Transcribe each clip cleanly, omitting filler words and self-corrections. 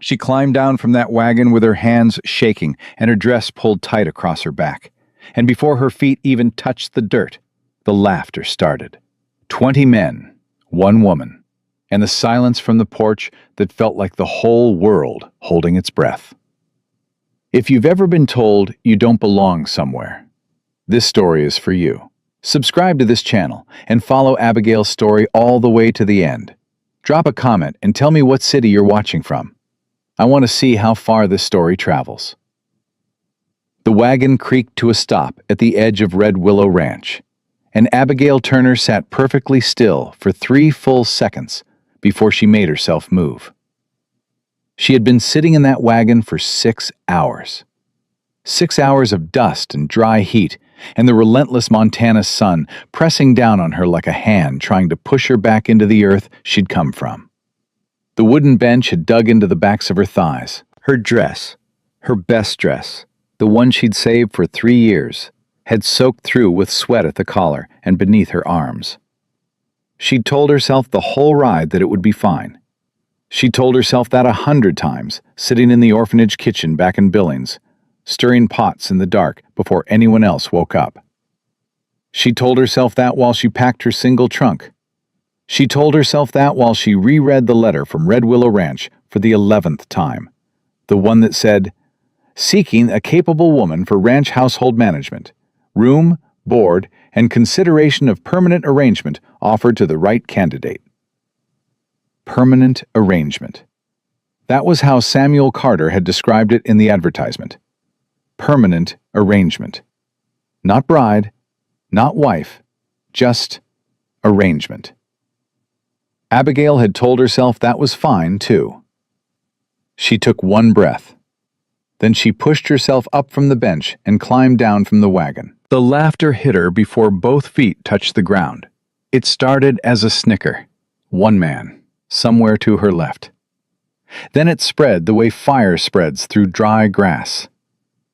She climbed down from that wagon with her hands shaking and her dress pulled tight across her back. And before her feet even touched the dirt, the laughter started. 20 men, 1 woman, and the silence from the porch that felt like the whole world holding its breath. If you've ever been told you don't belong somewhere, this story is for you. Subscribe to this channel and follow Abigail's story all the way to the end. Drop a comment and tell me what city you're watching from. I want to see how far this story travels. The wagon creaked to a stop at the edge of Red Willow Ranch, and Abigail Turner sat perfectly still for 3 full seconds before she made herself move. She had been sitting in that wagon for 6 hours. 6 hours of dust and dry heat, and the relentless Montana sun pressing down on her like a hand trying to push her back into the earth she'd come from. The wooden bench had dug into the backs of her thighs. Her dress, her best dress, the one she'd saved for 3 years, had soaked through with sweat at the collar and beneath her arms. She'd told herself the whole ride that it would be fine. She told herself that 100 times, sitting in the orphanage kitchen back in Billings, stirring pots in the dark before anyone else woke up. She told herself that while she packed her single trunk. She told herself that while she reread the letter from Red Willow Ranch for the 11th time, the one that said, "Seeking a capable woman for ranch household management, room, board, and consideration of permanent arrangement offered to the right candidate." Permanent arrangement. That was how Samuel Carter had described it in the advertisement. Permanent arrangement. Not bride, not wife, just arrangement. Abigail had told herself that was fine, too. She took 1 breath. Then she pushed herself up from the bench and climbed down from the wagon. The laughter hit her before both feet touched the ground. It started as a snicker. 1 man, somewhere to her left. Then it spread the way fire spreads through dry grass.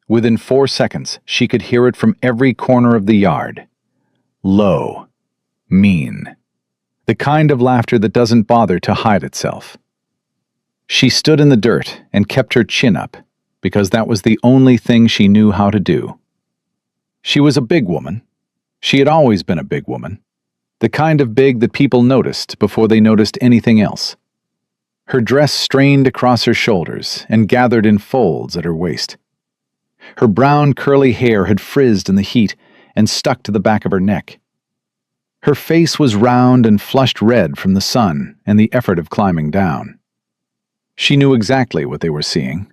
Within 4 seconds, she could hear it from every corner of the yard. Low, mean. The kind of laughter that doesn't bother to hide itself. She stood in the dirt and kept her chin up, because that was the only thing she knew how to do. She was a big woman. She had always been a big woman. The kind of big that people noticed before they noticed anything else. Her dress strained across her shoulders and gathered in folds at her waist. Her brown curly hair had frizzed in the heat and stuck to the back of her neck. Her face was round and flushed red from the sun and the effort of climbing down. She knew exactly what they were seeing.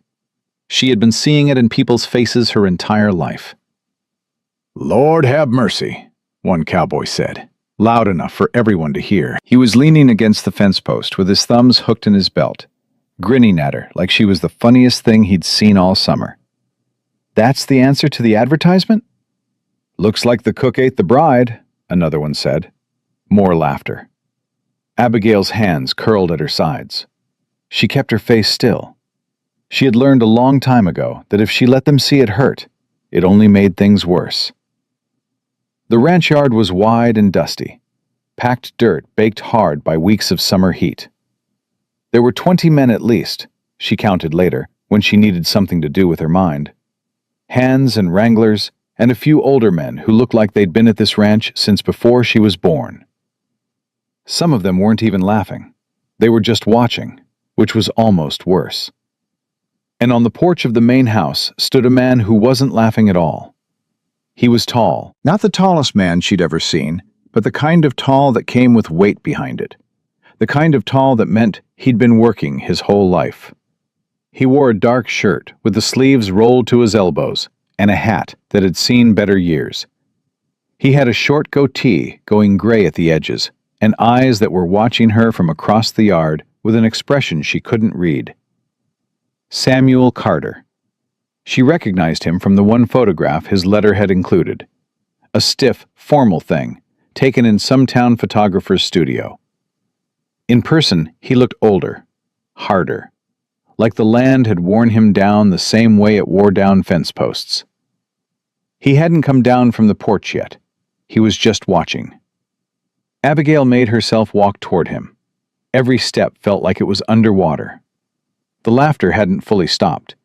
She had been seeing it in people's faces her entire life. "Lord have mercy," one cowboy said, loud enough for everyone to hear. He was leaning against the fence post with his thumbs hooked in his belt, grinning at her like she was the funniest thing he'd seen all summer. "That's the answer to the advertisement?" "Looks like the cook ate the bride," another one said. More laughter. Abigail's hands curled at her sides. She kept her face still. She had learned a long time ago that if she let them see it hurt, it only made things worse. The ranch yard was wide and dusty, packed dirt baked hard by weeks of summer heat. There were 20 men at least, she counted later, when she needed something to do with her mind. Hands and wranglers, and a few older men who looked like they'd been at this ranch since before she was born. Some of them weren't even laughing. They were just watching, which was almost worse. And on the porch of the main house stood a man who wasn't laughing at all. He was tall, not the tallest man she'd ever seen, but the kind of tall that came with weight behind it. The kind of tall that meant he'd been working his whole life. He wore a dark shirt with the sleeves rolled to his elbows and a hat that had seen better years. He had a short goatee going gray at the edges and eyes that were watching her from across the yard with an expression she couldn't read. Samuel Carter. She recognized him from the one photograph his letter had included. A stiff, formal thing, taken in some town photographer's studio. In person, he looked older, harder, like the land had worn him down the same way it wore down fence posts. He hadn't come down from the porch yet. He was just watching. Abigail made herself walk toward him. Every step felt like it was underwater. The laughter hadn't fully stopped.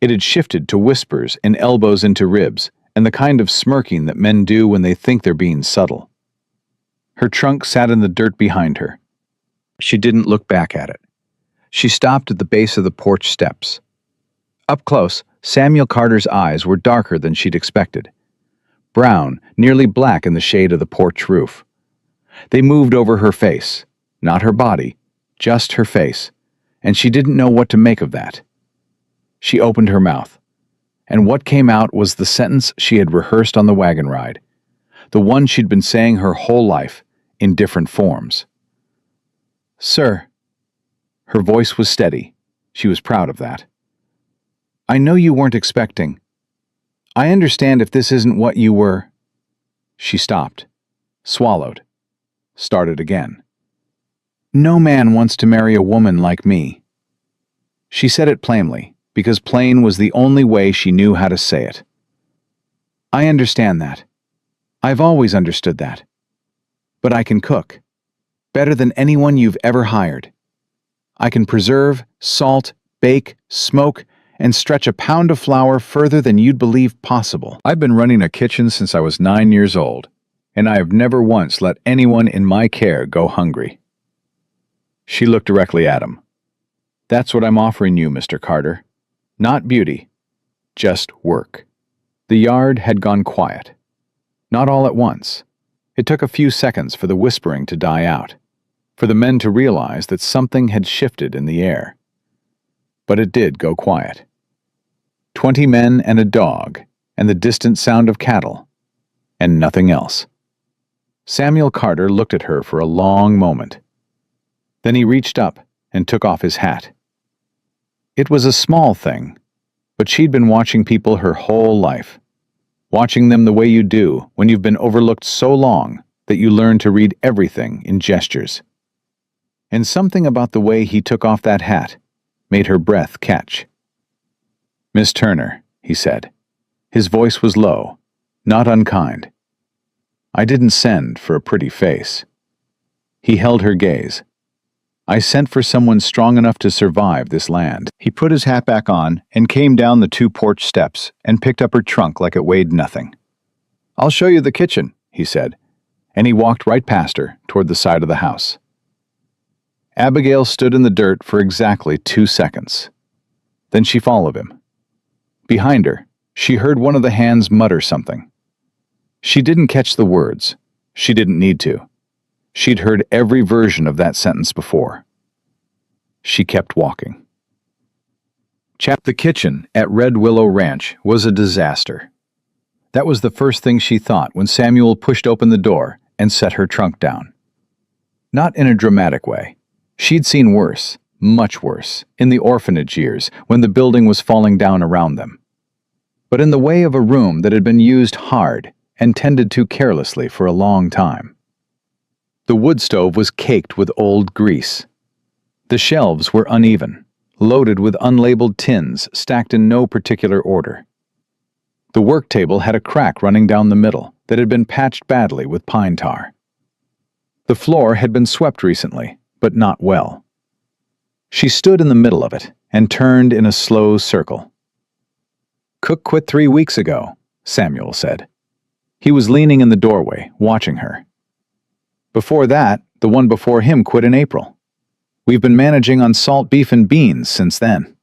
It had shifted to whispers and elbows into ribs, and the kind of smirking that men do when they think they're being subtle. Her trunk sat in the dirt behind her. She didn't look back at it. She stopped at the base of the porch steps. Up close, Samuel Carter's eyes were darker than she'd expected. Brown, nearly black in the shade of the porch roof. They moved over her face, not her body, just her face, and she didn't know what to make of that. She opened her mouth, and what came out was the sentence she had rehearsed on the wagon ride, the one she'd been saying her whole life, in different forms. "Sir." Her voice was steady. She was proud of that. "I know you weren't expecting. I understand if this isn't what you were." She stopped, swallowed, started again. "No man wants to marry a woman like me." She said it plainly, because plain was the only way she knew how to say it. "I understand that. I've always understood that. But I can cook. Better than anyone you've ever hired. I can preserve, salt, bake, smoke, and stretch a pound of flour further than you'd believe possible. I've been running a kitchen since I was 9 years old, and I have never once let anyone in my care go hungry." She looked directly at him. "That's what I'm offering you, Mr. Carter. Not beauty, just work." The yard had gone quiet. Not all at once. It took a few seconds for the whispering to die out, for the men to realize that something had shifted in the air. But it did go quiet. 20 men and a dog, and the distant sound of cattle, and nothing else. Samuel Carter looked at her for a long moment. Then he reached up and took off his hat. It was a small thing, but she'd been watching people her whole life, watching them the way you do when you've been overlooked so long that you learn to read everything in gestures. And something about the way he took off that hat made her breath catch. "Miss Turner," he said. His voice was low, not unkind. "I didn't send for a pretty face." He held her gaze. "I sent for someone strong enough to survive this land." He put his hat back on and came down the 2 porch steps and picked up her trunk like it weighed nothing. "I'll show you the kitchen," he said, and he walked right past her toward the side of the house. Abigail stood in the dirt for exactly 2 seconds. Then she followed him. Behind her, she heard one of the hands mutter something. She didn't catch the words. She didn't need to. She'd heard every version of that sentence before. She kept walking. The kitchen at Red Willow Ranch was a disaster. That was the first thing she thought when Samuel pushed open the door and set her trunk down. Not in a dramatic way. She'd seen worse, much worse, in the orphanage years when the building was falling down around them. But in the way of a room that had been used hard and tended to carelessly for a long time. The wood stove was caked with old grease. The shelves were uneven, loaded with unlabeled tins stacked in no particular order. The work table had a crack running down the middle that had been patched badly with pine tar. The floor had been swept recently, but not well. She stood in the middle of it and turned in a slow circle. "Cook quit 3 weeks ago," Samuel said. He was leaning in the doorway, watching her. "Before that, the one before him quit in April. We've been managing on salt beef and beans since then."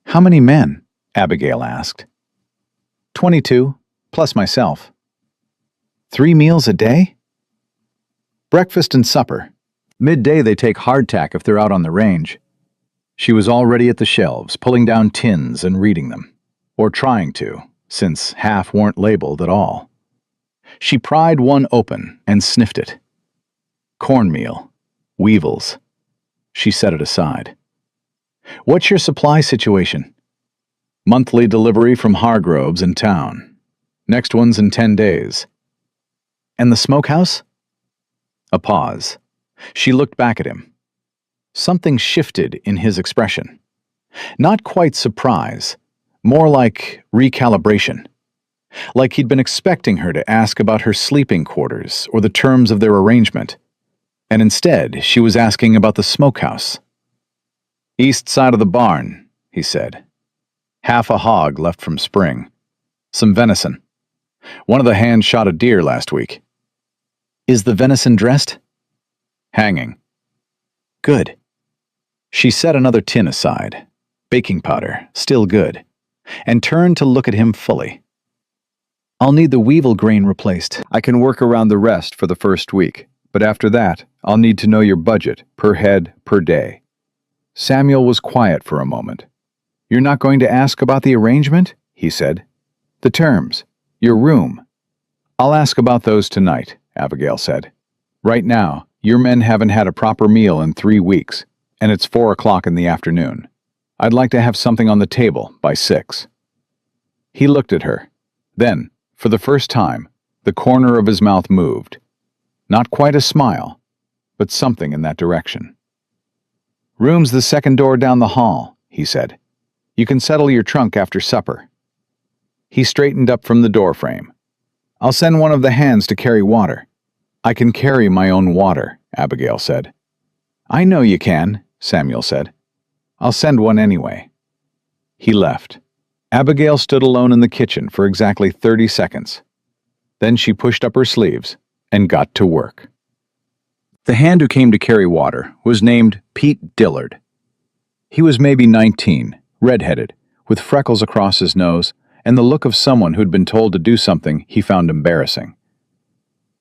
"How many men?" Abigail asked. 22, plus myself." 3 meals a day?" "Breakfast and supper. Midday they take hardtack if they're out on the range." She was already at the shelves, pulling down tins and reading them. Or trying to, since half weren't labeled at all. She pried one open and sniffed it. Cornmeal. Weevils. She set it aside. "What's your supply situation?" "Monthly delivery from Hargroves in town. Next one's in 10 days. "And the smokehouse?" A pause. She looked back at him. Something shifted in his expression. Not quite surprise, more like recalibration. Like he'd been expecting her to ask about her sleeping quarters or the terms of their arrangement. And instead, she was asking about the smokehouse. East side of the barn, he said. Half a hog left from spring. Some venison. One of the hands shot a deer last week. Is the venison dressed? Hanging. Good. She set another tin aside, baking powder, still good, and turned to look at him fully. I'll need the weevil grain replaced. I can work around the rest for the first week, but after that, I'll need to know your budget, per head, per day. Samuel was quiet for a moment. You're not going to ask about the arrangement? He said. The terms. Your room. I'll ask about those tonight, Abigail said. Right now, your men haven't had a proper meal in 3 weeks, and it's 4 o'clock in the afternoon. I'd like to have something on the table by 6. He looked at her. Then, for the first time, the corner of his mouth moved. Not quite a smile, but something in that direction. Room's the second door down the hall, he said. You can settle your trunk after supper. He straightened up from the doorframe. I'll send one of the hands to carry water. I can carry my own water, Abigail said. I know you can, Samuel said. I'll send one anyway. He left. Abigail stood alone in the kitchen for exactly 30 seconds. Then she pushed up her sleeves and got to work. The hand who came to carry water was named Pete Dillard. He was maybe 19, red-headed, with freckles across his nose and the look of someone who'd been told to do something he found embarrassing.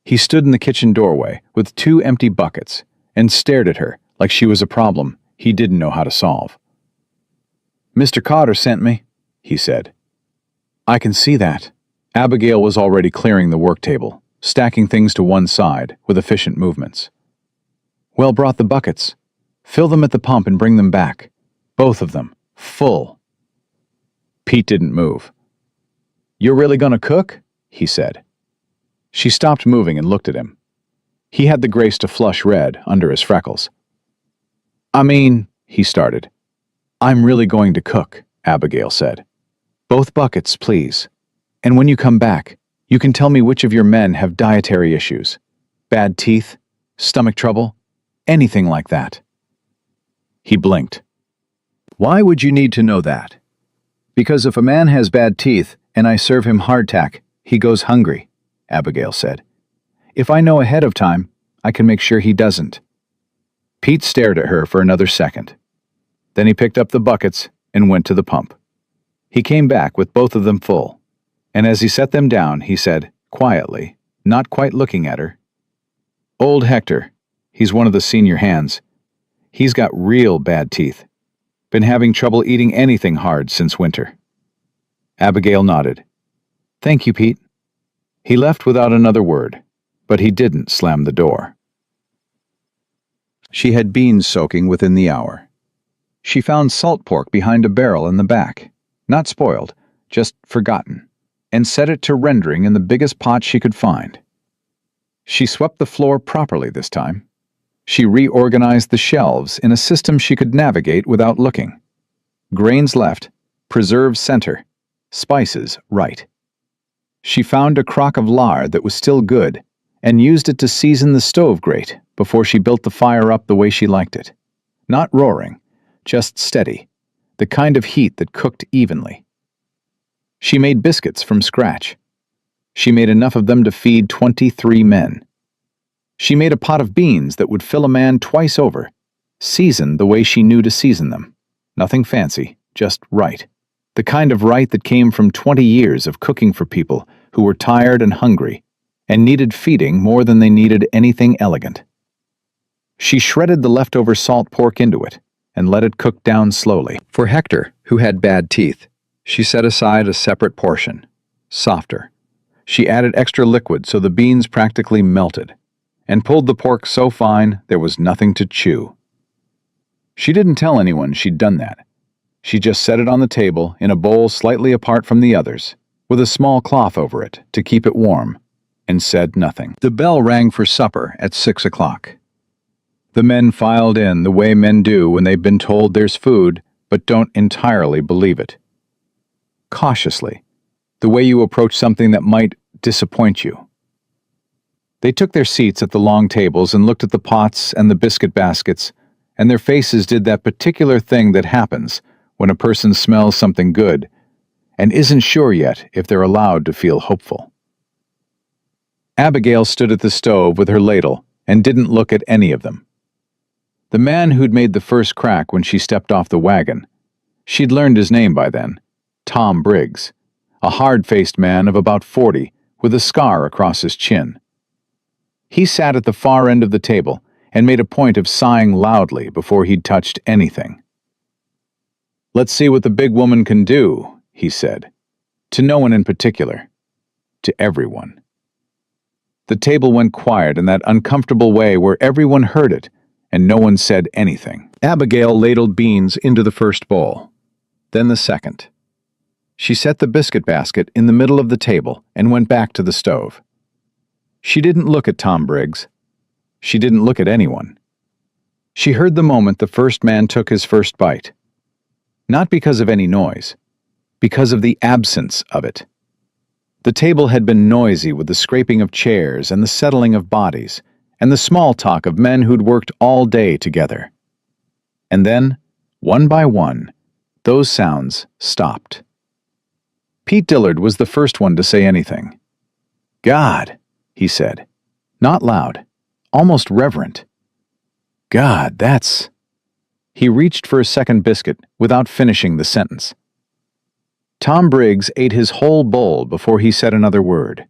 He stood in the kitchen doorway with 2 empty buckets and stared at her like she was a problem he didn't know how to solve. Mr. Cotter sent me, he said. I can see that. Abigail was already clearing the work table, stacking things to one side with efficient movements. Well, brought the buckets. Fill them at the pump and bring them back. Both of them. Full. Pete didn't move. You're really gonna cook? He said. She stopped moving and looked at him. He had the grace to flush red under his freckles. I mean, he started. I'm really going to cook, Abigail said. Both buckets, please. And when you come back, you can tell me which of your men have dietary issues. Bad teeth, stomach trouble, anything like that. He blinked. Why would you need to know that? Because if a man has bad teeth and I serve him hardtack, he goes hungry, Abigail said. If I know ahead of time, I can make sure he doesn't. Pete stared at her for another second. Then he picked up the buckets and went to the pump. He came back with both of them full, and as he set them down, he said, quietly, not quite looking at her, Old Hector, he's one of the senior hands. He's got real bad teeth. Been having trouble eating anything hard since winter. Abigail nodded. Thank you, Pete. He left without another word, but he didn't slam the door. She had beans soaking within the hour. She found salt pork behind a barrel in the back, not spoiled, just forgotten, and set it to rendering in the biggest pot she could find. She swept the floor properly this time. She reorganized the shelves in a system she could navigate without looking. Grains left, preserves center, spices right. She found a crock of lard that was still good and used it to season the stove grate before she built the fire up the way she liked it. Not roaring, just steady, the kind of heat that cooked evenly. She made biscuits from scratch. She made enough of them to feed 23 men. She made a pot of beans that would fill a man twice over, seasoned the way she knew to season them. Nothing fancy, just right. The kind of right that came from 20 years of cooking for people who were tired and hungry and needed feeding more than they needed anything elegant. She shredded the leftover salt pork into it and let it cook down slowly. For Hector, who had bad teeth, she set aside a separate portion, softer. She added extra liquid so the beans practically melted, and pulled the pork so fine there was nothing to chew. She didn't tell anyone she'd done that. She just set it on the table in a bowl slightly apart from the others, with a small cloth over it to keep it warm, and said nothing. The bell rang for supper at 6 o'clock. The men filed in the way men do when they've been told there's food, but don't entirely believe it. Cautiously, the way you approach something that might disappoint you. They took their seats at the long tables and looked at the pots and the biscuit baskets and their faces did that particular thing that happens when a person smells something good and isn't sure yet if they're allowed to feel hopeful. Abigail stood at the stove with her ladle and didn't look at any of them. The man who'd made the first crack when she stepped off the wagon, she'd learned his name by then, Tom Briggs, a hard-faced man of about 40 with a scar across his chin. He sat at the far end of the table and made a point of sighing loudly before he'd touched anything. "Let's see what the big woman can do," he said, to no one in particular, to everyone. The table went quiet in that uncomfortable way where everyone heard it and no one said anything. Abigail ladled beans into the first bowl, then the second. She set the biscuit basket in the middle of the table and went back to the stove. She didn't look at Tom Briggs. She didn't look at anyone. She heard the moment the first man took his first bite. Not because of any noise, because of the absence of it. The table had been noisy with the scraping of chairs and the settling of bodies and the small talk of men who'd worked all day together. And then, one by one, those sounds stopped. Pete Dillard was the first one to say anything. "God," he said, not loud, almost reverent. "God, that's—" He reached for a second biscuit without finishing the sentence. Tom Briggs ate his whole bowl before he said another word.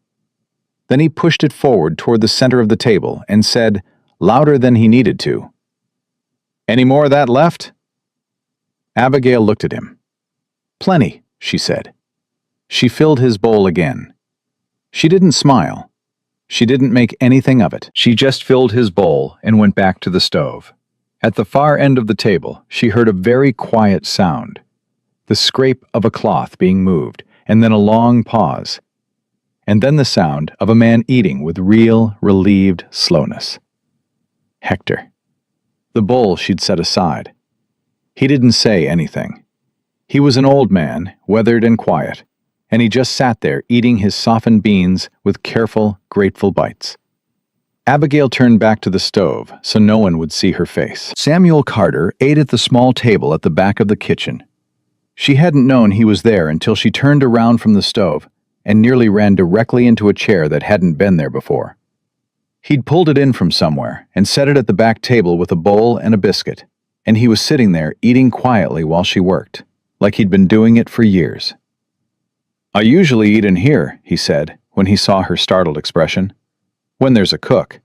Then he pushed it forward toward the center of the table and said, louder than he needed to, "Any more of that left?" Abigail looked at him. "Plenty," she said. She filled his bowl again. She didn't smile. She didn't make anything of it. She just filled his bowl and went back to the stove. At the far end of the table, she heard a very quiet sound. The scrape of a cloth being moved, and then a long pause. And then the sound of a man eating with real, relieved slowness. Hector. The bowl she'd set aside. He didn't say anything. He was an old man, weathered and quiet, and he just sat there eating his softened beans with careful, grateful bites. Abigail turned back to the stove so no one would see her face. Samuel Carter ate at the small table at the back of the kitchen. She hadn't known he was there until she turned around from the stove and nearly ran directly into a chair that hadn't been there before. He'd pulled it in from somewhere and set it at the back table with a bowl and a biscuit, and he was sitting there eating quietly while she worked, like he'd been doing it for years. "I usually eat in here," he said, when he saw her startled expression. "When there's a cook."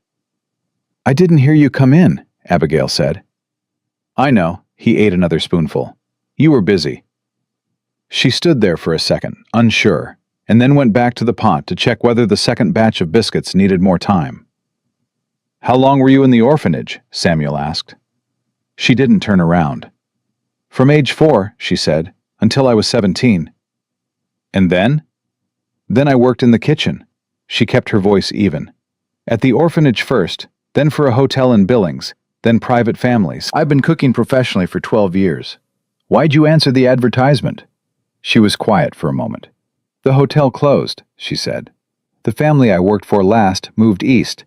"I didn't hear you come in," Abigail said. "I know," he ate another spoonful. "You were busy." She stood there for a second, unsure, and then went back to the pot to check whether the second batch of biscuits needed more time. "How long were you in the orphanage?" Samuel asked. She didn't turn around. "From age 4, she said, "until I was 17. "And then?" "Then I worked in the kitchen." She kept her voice even. "At the orphanage first, then for a hotel in Billings, then private families. I've been cooking professionally for 12 years. Why'd you answer the advertisement?" She was quiet for a moment. "The hotel closed," she said. "The family I worked for last moved east.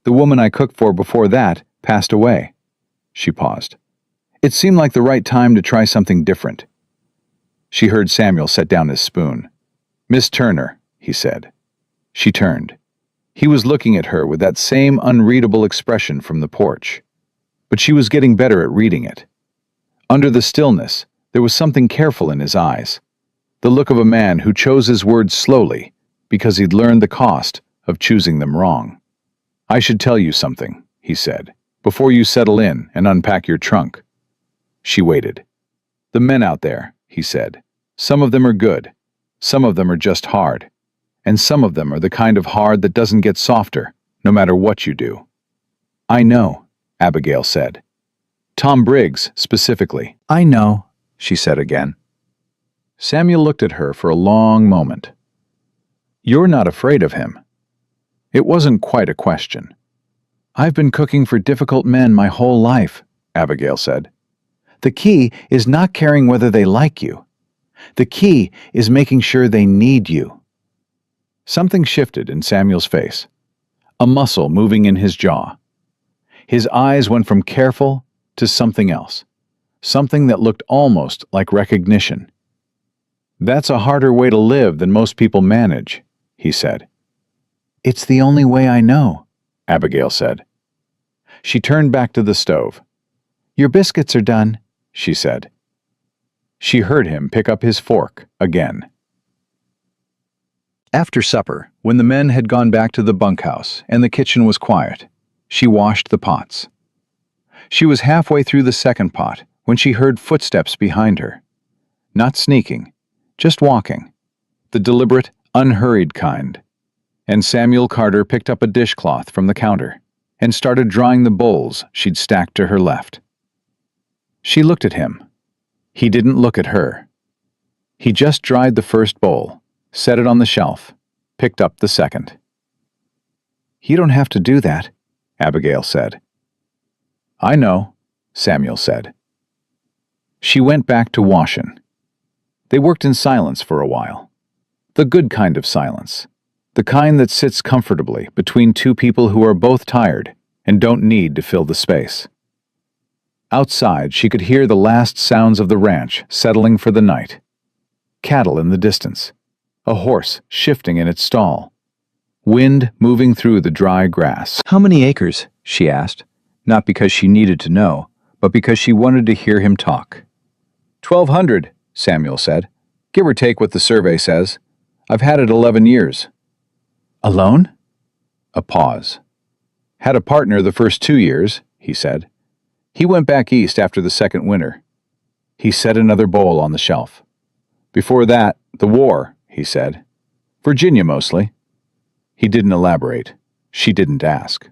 The woman I cooked for before that passed away." She paused. "It seemed like the right time to try something different." She heard Samuel set down his spoon. "Miss Turner," he said. She turned. He was looking at her with that same unreadable expression from the porch. But she was getting better at reading it. Under the stillness, there was something careful in his eyes. The look of a man who chose his words slowly because he'd learned the cost of choosing them wrong. "I should tell you something," he said, "before you settle in and unpack your trunk." She waited. "The men out there," he said, "some of them are good. Some of them are just hard. And some of them are the kind of hard that doesn't get softer, no matter what you do." "I know," Abigail said. "Tom Briggs, specifically." "I know," she said again. Samuel looked at her for a long moment. "You're not afraid of him?" It wasn't quite a question. "I've been cooking for difficult men my whole life," Abigail said. "The key is not caring whether they like you. The key is making sure they need you." Something shifted in Samuel's face, a muscle moving in his jaw. His eyes went from careful to something else, something that looked almost like recognition. "That's a harder way to live than most people manage," he said. "It's the only way I know," Abigail said. She turned back to the stove. "Your biscuits are done," she said. She heard him pick up his fork again. After supper, when the men had gone back to the bunkhouse and the kitchen was quiet, she washed the pots. She was halfway through the second pot when she heard footsteps behind her. Not sneaking, just walking, the deliberate, unhurried kind. And Samuel Carter picked up a dishcloth from the counter and started drying the bowls she'd stacked to her left. She looked at him. He didn't look at her. He just dried the first bowl, set it on the shelf, picked up the second. "You don't have to do that," Abigail said. "I know," Samuel said. She went back to washing. They worked in silence for a while. The good kind of silence. The kind that sits comfortably between two people who are both tired and don't need to fill the space. Outside, she could hear the last sounds of the ranch settling for the night. Cattle in the distance. A horse shifting in its stall. Wind moving through the dry grass. "How many acres?" she asked, not because she needed to know, but because she wanted to hear him talk. 1,200, Samuel said. "Give or take what the survey says. I've had it 11 years. "Alone?" A pause. "Had a partner the first 2 years," he said. "He went back east after the second winter." He set another bowl on the shelf. "Before that, the war," he said. "Virginia mostly." He didn't elaborate. She didn't ask.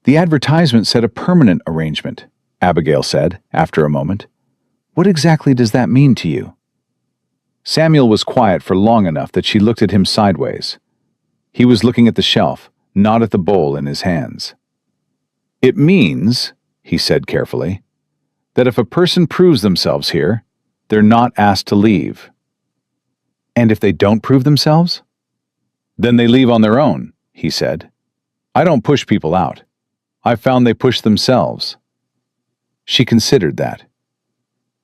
"The advertisement said a permanent arrangement," Abigail said, after a moment. "What exactly does that mean to you?" Samuel was quiet for long enough that she looked at him sideways. He was looking at the shelf, not at the bowl in his hands. "It means," he said carefully, "that if a person proves themselves here, they're not asked to leave." "And if they don't prove themselves?" "Then they leave on their own," he said. "I don't push people out. I've found they push themselves." She considered that.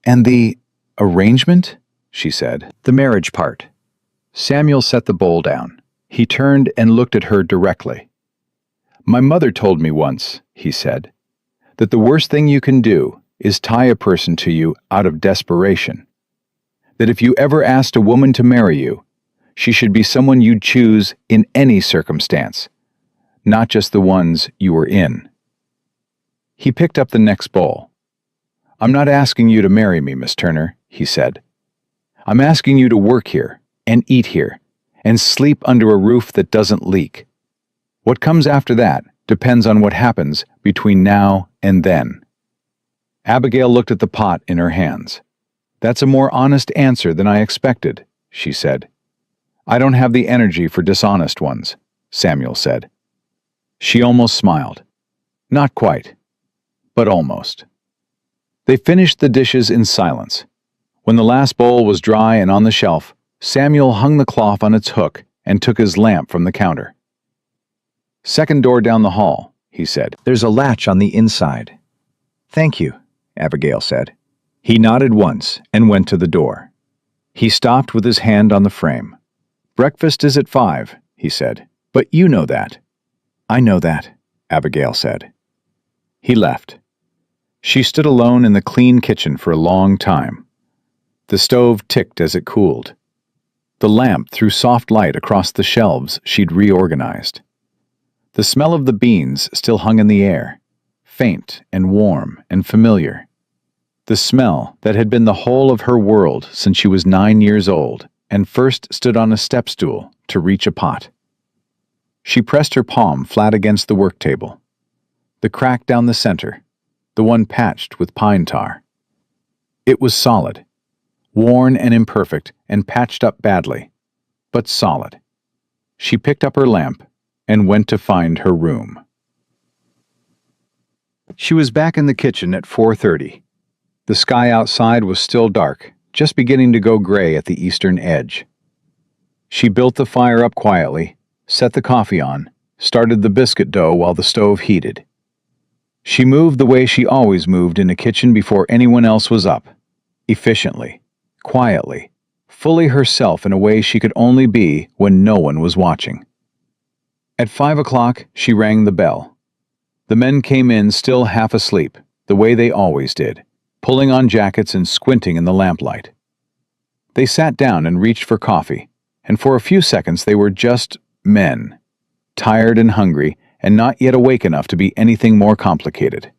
"And the arrangement?" she said. "The marriage part." Samuel set the bowl down. He turned and looked at her directly. "My mother told me once," he said, "that the worst thing you can do is tie a person to you out of desperation. That if you ever asked a woman to marry you, she should be someone you'd choose in any circumstance, not just the ones you were in." He picked up the next bowl. "I'm not asking you to marry me, Miss Turner," he said. "I'm asking you to work here and eat here and sleep under a roof that doesn't leak. What comes after that depends on what happens between now and then." Abigail looked at the pot in her hands. "That's a more honest answer than I expected," she said. "I don't have the energy for dishonest ones," Samuel said. She almost smiled. Not quite, but almost. They finished the dishes in silence. When the last bowl was dry and on the shelf, Samuel hung the cloth on its hook and took his lamp from the counter. "Second door down the hall," he said. "There's a latch on the inside." "Thank you," Abigail said. He nodded once and went to the door. He stopped with his hand on the frame. "Breakfast is at 5, he said. "But you know that." "I know that," Abigail said. He left. She stood alone in the clean kitchen for a long time. The stove ticked as it cooled. The lamp threw soft light across the shelves she'd reorganized. The smell of the beans still hung in the air, faint and warm and familiar. The smell that had been the whole of her world since she was 9 years old and first stood on a step stool to reach a pot. She pressed her palm flat against the work table. The crack down the center, the one patched with pine tar. It was solid. Worn and imperfect and patched up badly, but solid. She picked up her lamp and went to find her room. She was back in the kitchen at 4:30. The sky outside was still dark, just beginning to go gray at the eastern edge. She built the fire up quietly, set the coffee on, started the biscuit dough while the stove heated. She moved the way she always moved in a kitchen before anyone else was up. Efficiently, quietly, fully herself in a way she could only be when no one was watching. At 5 o'clock, she rang the bell. The men came in still half asleep, the way they always did, pulling on jackets and squinting in the lamplight. They sat down and reached for coffee, and for a few seconds they were just men, tired and hungry, and not yet awake enough to be anything more complicated.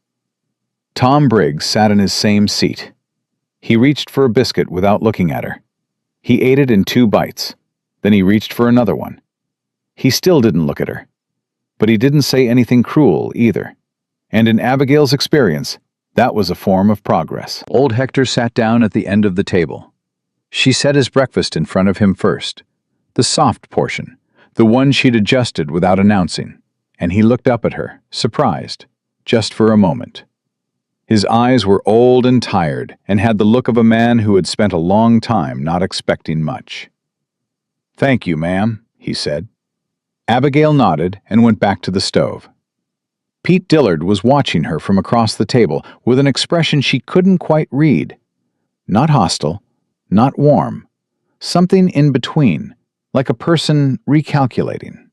Tom Briggs sat in his same seat. He reached for a biscuit without looking at her. He ate it in 2 bites. Then he reached for another one. He still didn't look at her. But he didn't say anything cruel either. And in Abigail's experience, that was a form of progress. Old Hector sat down at the end of the table. She set his breakfast in front of him first, the soft portion, the one she'd adjusted without announcing, and he looked up at her, surprised, just for a moment. His eyes were old and tired, and had the look of a man who had spent a long time not expecting much. "Thank you, ma'am," he said. Abigail nodded and went back to the stove. Pete Dillard was watching her from across the table with an expression she couldn't quite read. Not hostile, not warm, something in between, like a person recalculating.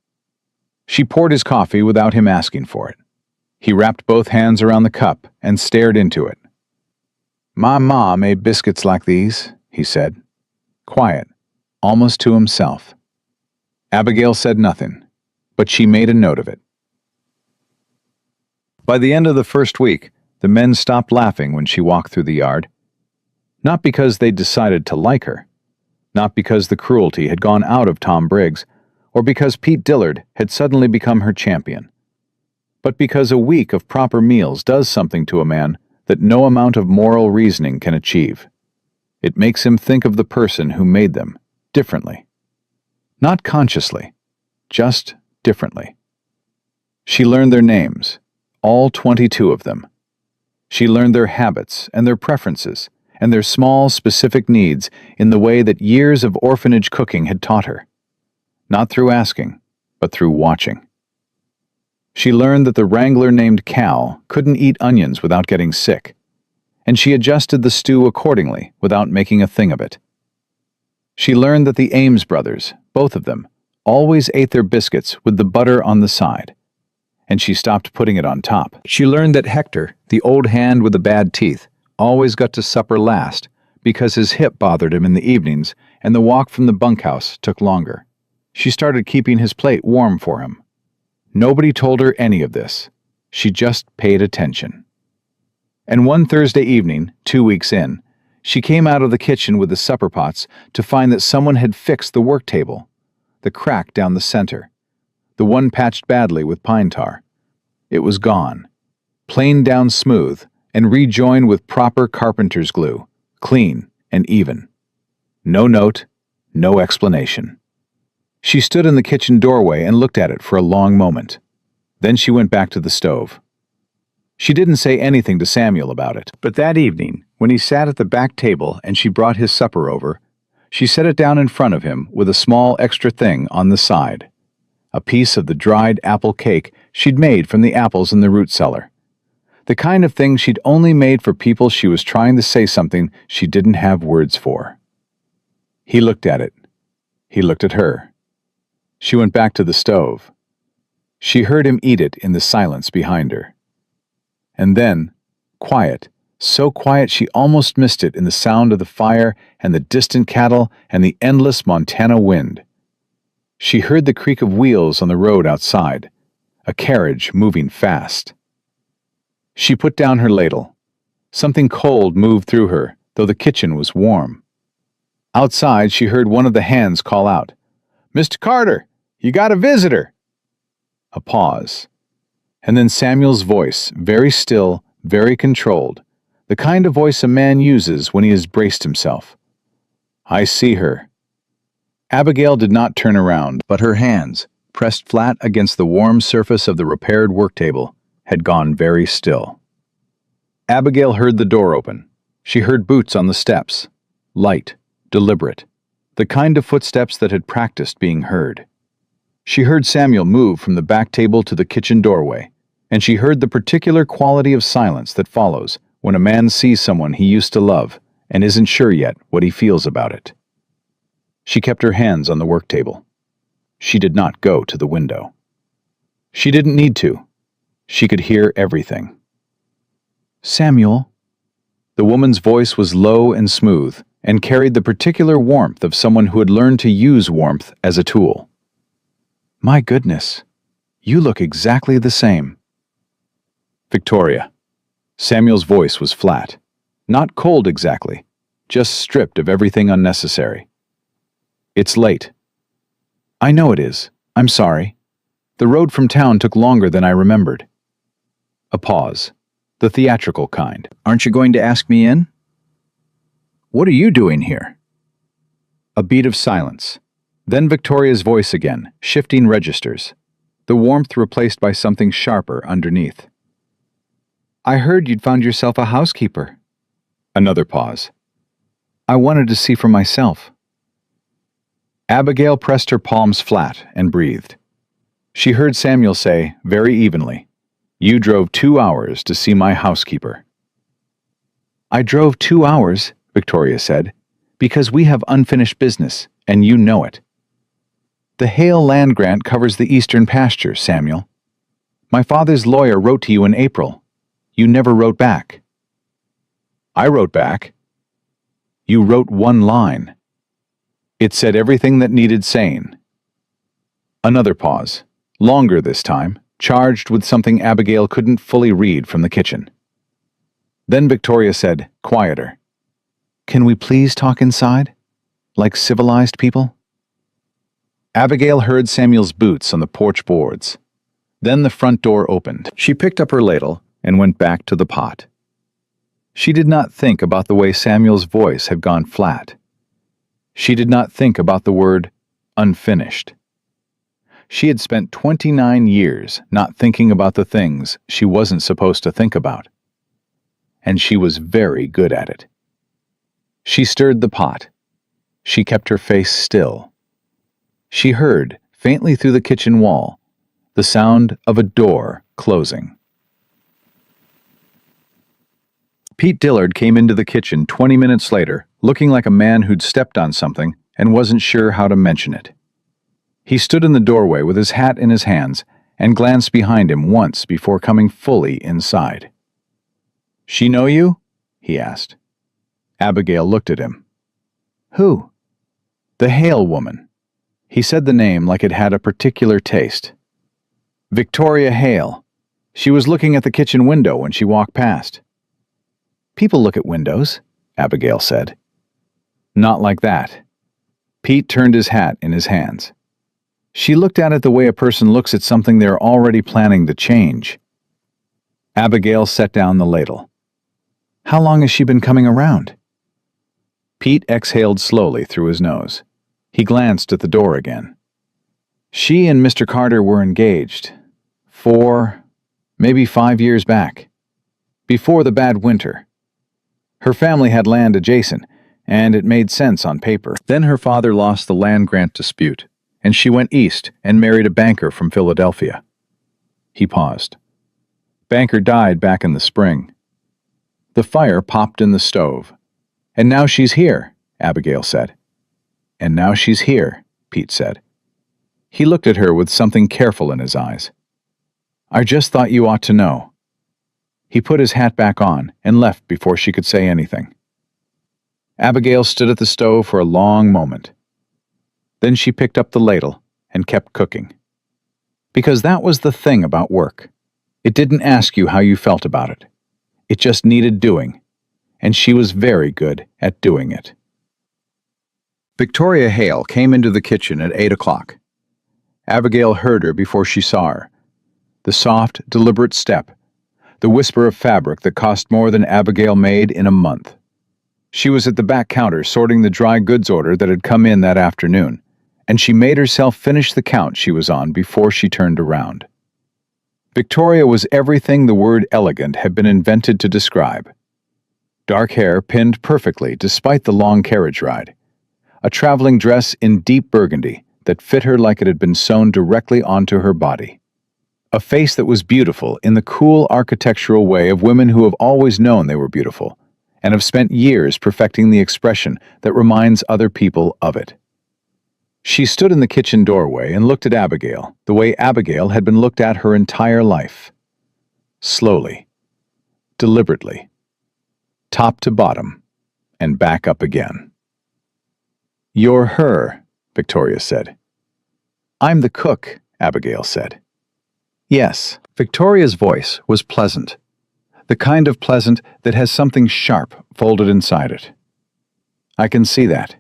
She poured his coffee without him asking for it. He wrapped both hands around the cup and stared into it. "My ma made biscuits like these," he said, quiet, almost to himself. Abigail said nothing, but she made a note of it. By the end of the first week, the men stopped laughing when she walked through the yard. Not because they decided to like her, not because the cruelty had gone out of Tom Briggs, or because Pete Dillard had suddenly become her champion, but because a week of proper meals does something to a man that no amount of moral reasoning can achieve. It makes him think of the person who made them differently. Not consciously, just differently. She learned their names, all 22 of them. She learned their habits and their preferences and their small, specific needs in the way that years of orphanage cooking had taught her. Not through asking, but through watching. She learned that the wrangler named Cal couldn't eat onions without getting sick, and she adjusted the stew accordingly without making a thing of it. She learned that the Ames brothers, both of them, always ate their biscuits with the butter on the side, and she stopped putting it on top. She learned that Hector, the old hand with the bad teeth, always got to supper last because his hip bothered him in the evenings and the walk from the bunkhouse took longer. She started keeping his plate warm for him. Nobody told her any of this. She just paid attention. And one Thursday evening, 2 weeks in, she came out of the kitchen with the supper pots to find that someone had fixed the work table, the crack down the center, the one patched badly with pine tar. It was gone, planed down smooth, and rejoined with proper carpenter's glue, clean and even. No note, no explanation. She stood in the kitchen doorway and looked at it for a long moment. Then she went back to the stove. She didn't say anything to Samuel about it, but that evening, when he sat at the back table and she brought his supper over, she set it down in front of him with a small extra thing on the side. A piece of the dried apple cake she'd made from the apples in the root cellar. The kind of thing she'd only made for people she was trying to say something she didn't have words for. He looked at it. He looked at her. She went back to the stove. She heard him eat it in the silence behind her. And then, quiet, so quiet she almost missed it in the sound of the fire and the distant cattle and the endless Montana wind. She heard the creak of wheels on the road outside, a carriage moving fast. She put down her ladle. Something cold moved through her, though the kitchen was warm. Outside, she heard one of the hands call out, "Mr. Carter, you got a visitor." A pause. And then Samuel's voice, very still, very controlled, the kind of voice a man uses when he has braced himself. "I see her." Abigail did not turn around, but her hands, pressed flat against the warm surface of the repaired work table, had gone very still. Abigail heard the door open. She heard boots on the steps, light, deliberate, the kind of footsteps that had practiced being heard. She heard Samuel move from the back table to the kitchen doorway, and she heard the particular quality of silence that follows when a man sees someone he used to love and isn't sure yet what he feels about it. She kept her hands on the work table. She did not go to the window. She didn't need to. She could hear everything. "Samuel." The woman's voice was low and smooth and carried the particular warmth of someone who had learned to use warmth as a tool. "My goodness, you look exactly the same." "Victoria." Samuel's voice was flat. Not cold exactly, just stripped of everything unnecessary. "It's late." "I know it is. I'm sorry. The road from town took longer than I remembered." A pause. The theatrical kind. "Aren't you going to ask me in?" "What are you doing here?" A beat of silence. Then Victoria's voice again, shifting registers. The warmth replaced by something sharper underneath. "I heard you'd found yourself a housekeeper." Another pause. "I wanted to see for myself." Abigail pressed her palms flat and breathed. She heard Samuel say, very evenly, "You drove 2 hours to see my housekeeper." "I drove 2 hours," Victoria said, "because we have unfinished business, and you know it. The Hale land grant covers the eastern pasture, Samuel. My father's lawyer wrote to you in April. You never wrote back." "I wrote back." "You wrote one line. It said everything that needed saying." Another pause, longer this time, charged with something Abigail couldn't fully read from the kitchen. Then Victoria said, quieter, "Can we please talk inside? Like civilized people?" Abigail heard Samuel's boots on the porch boards. Then the front door opened. She picked up her ladle and went back to the pot. She did not think about the way Samuel's voice had gone flat. She did not think about the word unfinished. She had spent 29 years not thinking about the things she wasn't supposed to think about. And she was very good at it. She stirred the pot. She kept her face still. She heard, faintly through the kitchen wall, the sound of a door closing. Pete Dillard came into the kitchen 20 minutes later, looking like a man who'd stepped on something and wasn't sure how to mention it. He stood in the doorway with his hat in his hands and glanced behind him once before coming fully inside. "She know you?" he asked. Abigail looked at him. "Who?" "The Hale woman." He said the name like it had a particular taste. "Victoria Hale. She was looking at the kitchen window when she walked past." "People look at windows," Abigail said. "Not like that." Pete turned his hat in his hands. "She looked at it the way a person looks at something they're already planning to change." Abigail set down the ladle. "How long has she been coming around?" Pete exhaled slowly through his nose. He glanced at the door again. "She and Mr. Carter were engaged 4, maybe 5 years back. Before the bad winter. Her family had land adjacent, and it made sense on paper. Then her father lost the land grant dispute, and she went east and married a banker from Philadelphia." He paused. "Banker died back in the spring." The fire popped in the stove. "And now she's here," Abigail said. "And now she's here," Pete said. He looked at her with something careful in his eyes. "I just thought you ought to know." He put his hat back on and left before she could say anything. Abigail stood at the stove for a long moment. Then she picked up the ladle and kept cooking. Because that was the thing about work. It didn't ask you how you felt about it. It just needed doing, and she was very good at doing it. Victoria Hale came into the kitchen at 8 o'clock. Abigail heard her before she saw her. The soft, deliberate step, the whisper of fabric that cost more than Abigail made in a month. She was at the back counter sorting the dry goods order that had come in that afternoon, and she made herself finish the count she was on before she turned around. Victoria was everything the word elegant had been invented to describe. Dark hair pinned perfectly despite the long carriage ride. A traveling dress in deep burgundy that fit her like it had been sewn directly onto her body. A face that was beautiful in the cool architectural way of women who have always known they were beautiful, and have spent years perfecting the expression that reminds other people of it. She stood in the kitchen doorway and looked at Abigail, the way Abigail had been looked at her entire life. Slowly, deliberately, top to bottom, and back up again. "You're her," Victoria said. "I'm the cook," Abigail said. "Yes." Victoria's voice was pleasant, the kind of pleasant that has something sharp folded inside it. "I can see that."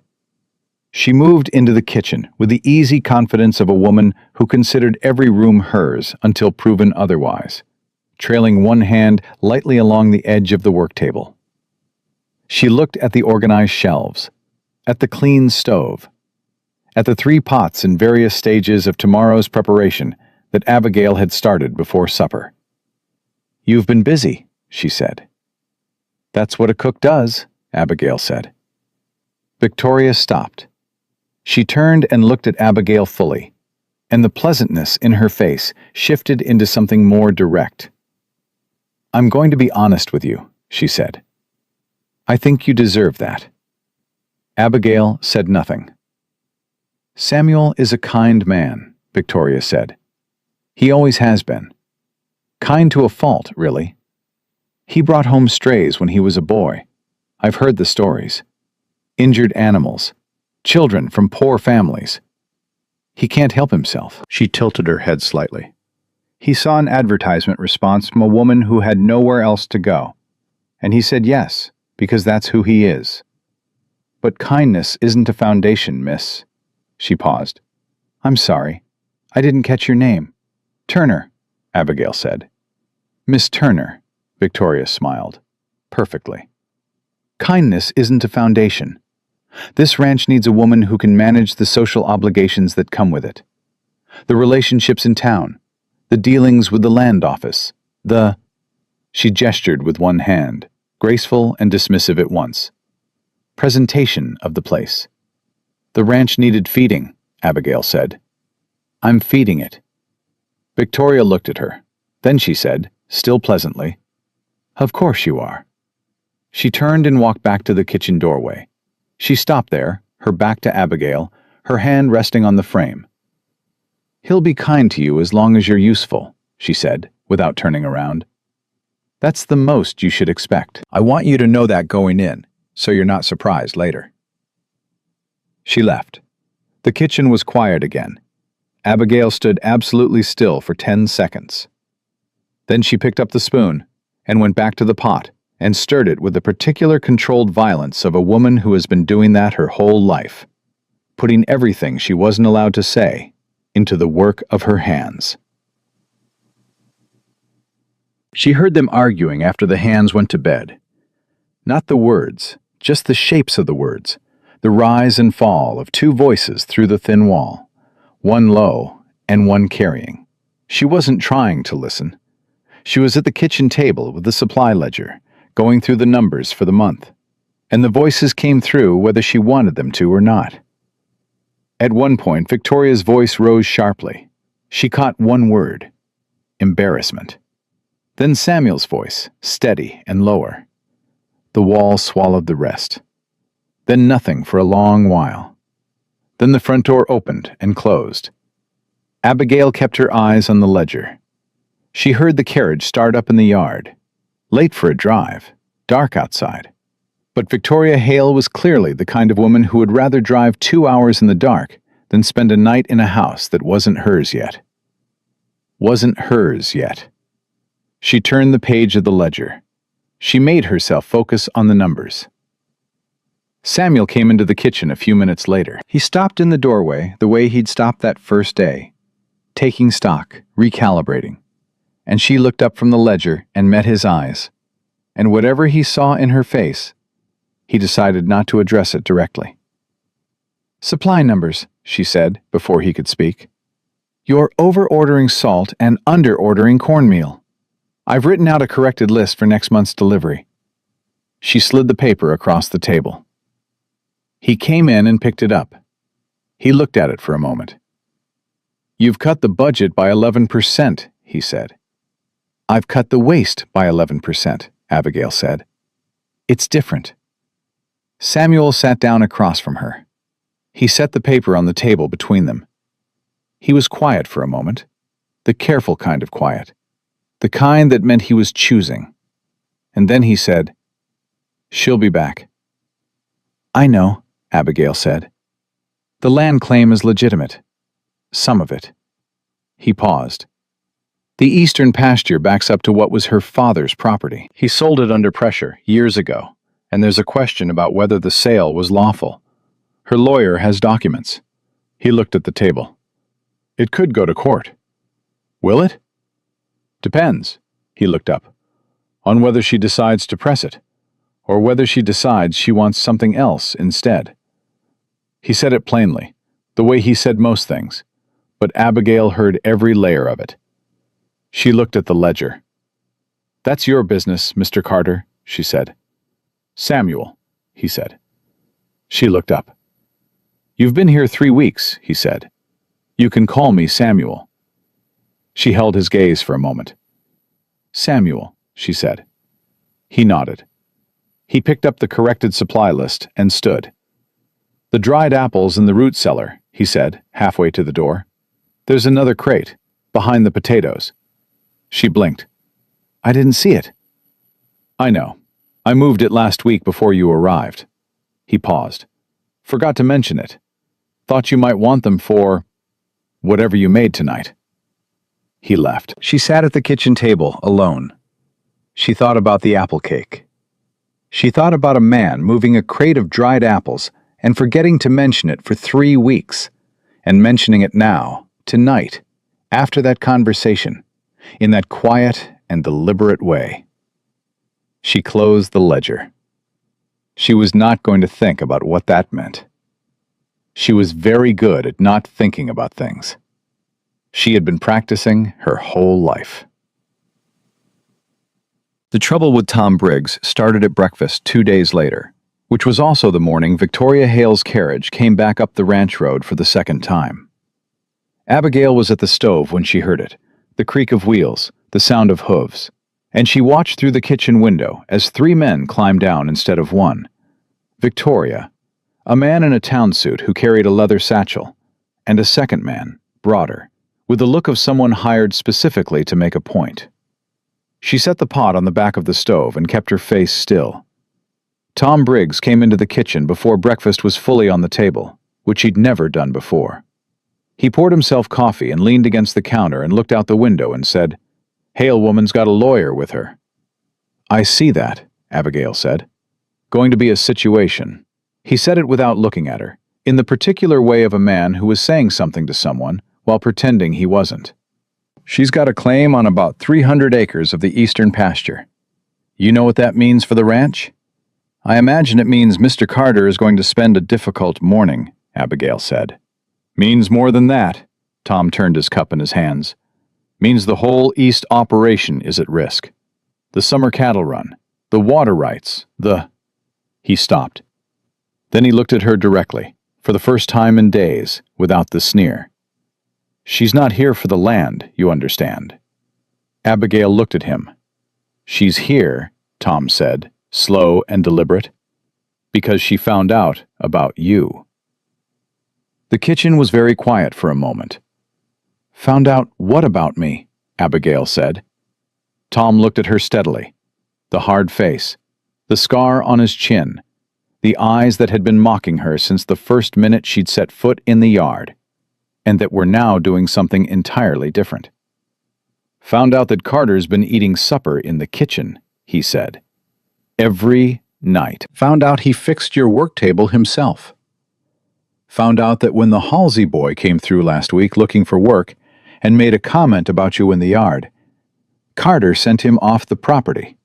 She moved into the kitchen with the easy confidence of a woman who considered every room hers until proven otherwise, trailing one hand lightly along the edge of the work table. She looked at the organized shelves, at the clean stove, at the 3 pots in various stages of tomorrow's preparation that Abigail had started before supper. "You've been busy," she said. "That's what a cook does," Abigail said. Victoria stopped. She turned and looked at Abigail fully, and the pleasantness in her face shifted into something more direct. "I'm going to be honest with you," she said. "I think you deserve that." Abigail said nothing. "Samuel is a kind man," Victoria said. "He always has been. Kind to a fault, really. He brought home strays when he was a boy. I've heard the stories. Injured animals. Children from poor families. He can't help himself." She tilted her head slightly. "He saw an advertisement response from a woman who had nowhere else to go, and he said yes, because that's who he is. But kindness isn't a foundation, miss." She paused. "I'm sorry. I didn't catch your name." "Turner," Abigail said. "Miss Turner," Victoria smiled. "Perfectly. Kindness isn't a foundation. This ranch needs a woman who can manage the social obligations that come with it. The relationships in town, the dealings with the land office, She gestured with one hand, graceful and dismissive at once. Presentation of the place. "The ranch needed feeding," Abigail said. "I'm feeding it." Victoria looked at her. Then she said, still pleasantly, "Of course you are." She turned and walked back to the kitchen doorway. She stopped there, her back to Abigail, her hand resting on the frame. "He'll be kind to you as long as you're useful," she said, without turning around. "That's the most you should expect. I want you to know that going in, so you're not surprised later." She left. The kitchen was quiet again. Abigail stood absolutely still for 10 seconds. Then she picked up the spoon and went back to the pot and stirred it with the particular controlled violence of a woman who has been doing that her whole life, putting everything she wasn't allowed to say into the work of her hands. She heard them arguing after the hands went to bed. Not the words, just the shapes of the words, the rise and fall of 2 voices through the thin wall, one low and one carrying. She wasn't trying to listen. She was at the kitchen table with the supply ledger, going through the numbers for the month, and the voices came through whether she wanted them to or not. At one point, Victoria's voice rose sharply. She caught one word: embarrassment. Then Samuel's voice, steady and lower. The wall swallowed the rest. Then nothing for a long while. Then the front door opened and closed. Abigail kept her eyes on the ledger. She heard the carriage start up in the yard. Late for a drive, dark outside. But Victoria Hale was clearly the kind of woman who would rather drive 2 hours in the dark than spend a night in a house that wasn't hers yet. Wasn't hers yet. She turned the page of the ledger. She made herself focus on the numbers. Samuel came into the kitchen a few minutes later. He stopped in the doorway the way he'd stopped that first day, taking stock, recalibrating. And she looked up from the ledger and met his eyes. And whatever he saw in her face, he decided not to address it directly. "Supply numbers," she said before he could speak. "You're over-ordering salt and under-ordering cornmeal. I've written out a corrected list for next month's delivery." She slid the paper across the table. He came in and picked it up. He looked at it for a moment. "You've cut the budget by 11%, he said. I've cut the waste by 11%, Abigail said. It's different. Samuel sat down across from her. He set the paper on the table between them. He was quiet for a moment, the careful kind of quiet, the kind that meant he was choosing. And then he said, "She'll be back." "I know," Abigail said. "The land claim is legitimate. Some of it." He paused. "The eastern pasture backs up to what was her father's property. He sold it under pressure years ago, and there's a question about whether the sale was lawful. Her lawyer has documents." He looked at the table. "It could go to court." "Will it?" "Depends," he looked up, "on whether she decides to press it, or whether she decides she wants something else instead." He said it plainly, the way he said most things, but Abigail heard every layer of it. She looked at the ledger. "That's your business, Mr. Carter," she said. "Samuel," he said. She looked up. "You've been here 3 weeks," he said. "You can call me Samuel." She held his gaze for a moment. "Samuel," she said. He nodded. He picked up the corrected supply list and stood. "The dried apples in the root cellar," he said, halfway to the door. "There's another crate, behind the potatoes." She blinked. "I didn't see it." "I know. I moved it last week before you arrived." He paused. "Forgot to mention it. Thought you might want them for whatever you made tonight." He left. She sat at the kitchen table, alone. She thought about the apple cake. She thought about a man moving a crate of dried apples and forgetting to mention it for 3 weeks, and mentioning it now, tonight, after that conversation, in that quiet and deliberate way. She closed the ledger. She was not going to think about what that meant. She was very good at not thinking about things. She had been practicing her whole life. The trouble with Tom Briggs started at breakfast 2 days later, which was also the morning Victoria Hale's carriage came back up the ranch road for the second time. Abigail was at the stove when she heard it, the creak of wheels, the sound of hooves, and she watched through the kitchen window as 3 men climbed down instead of 1. Victoria, a man in a town suit who carried a leather satchel, and a second man, broader, with the look of someone hired specifically to make a point. She set the pot on the back of the stove and kept her face still. Tom Briggs came into the kitchen before breakfast was fully on the table, which he'd never done before. He poured himself coffee and leaned against the counter and looked out the window and said, "Hale woman's got a lawyer with her." "I see that," Abigail said. "Going to be a situation." He said it without looking at her, in the particular way of a man who was saying something to someone while pretending he wasn't. "She's got a claim on about 300 acres of the eastern pasture. You know what that means for the ranch?" "I imagine it means Mr. Carter is going to spend a difficult morning," Abigail said. "Means more than that." Tom turned his cup in his hands. "Means the whole East operation is at risk. The summer cattle run, the water rights, the—" He stopped. Then he looked at her directly, for the first time in days, without the sneer. "She's not here for the land, you understand." Abigail looked at him. "She's here," Tom said, slow and deliberate, "because she found out about you." The kitchen was very quiet for a moment. "Found out what about me?" Abigail said. Tom looked at her steadily. The hard face, the scar on his chin, the eyes that had been mocking her since the first minute she'd set foot in the yard, and that were now doing something entirely different. "Found out that Carter's been eating supper in the kitchen," he said. "Every night. Found out he fixed your work table himself. Found out that when the Halsey boy came through last week looking for work and made a comment about you in the yard, Carter sent him off the property."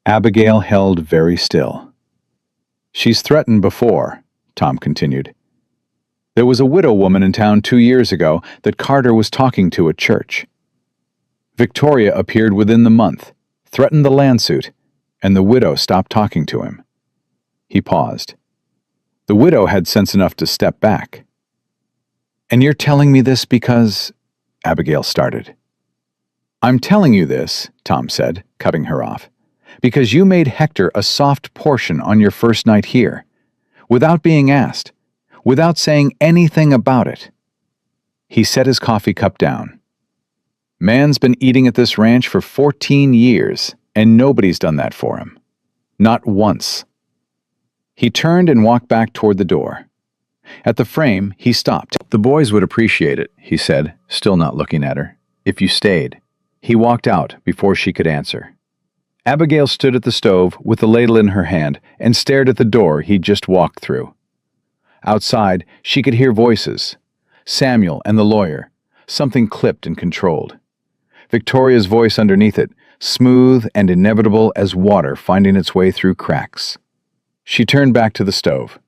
Abigail held very still. "She's threatened before," Tom continued. "There was a widow woman in town 2 years ago that Carter was talking to at church. Victoria appeared within the month, threatened the land suit, and the widow stopped talking to him." He paused. "The widow had sense enough to step back." "And you're telling me this because—" Abigail started. "I'm telling you this," Tom said, cutting her off, "because you made Hector a soft portion on your first night here, without being asked, without saying anything about it." He set his coffee cup down. "Man's been eating at this ranch for 14 years, and nobody's done that for him. Not once." He turned and walked back toward the door. At the frame, he stopped. "The boys would appreciate it," he said, still not looking at her, "if you stayed." He walked out before she could answer. Abigail stood at the stove with the ladle in her hand and stared at the door he'd just walked through. Outside, she could hear voices. Samuel and the lawyer, something clipped and controlled. Victoria's voice underneath it, smooth and inevitable as water finding its way through cracks. She turned back to the stove.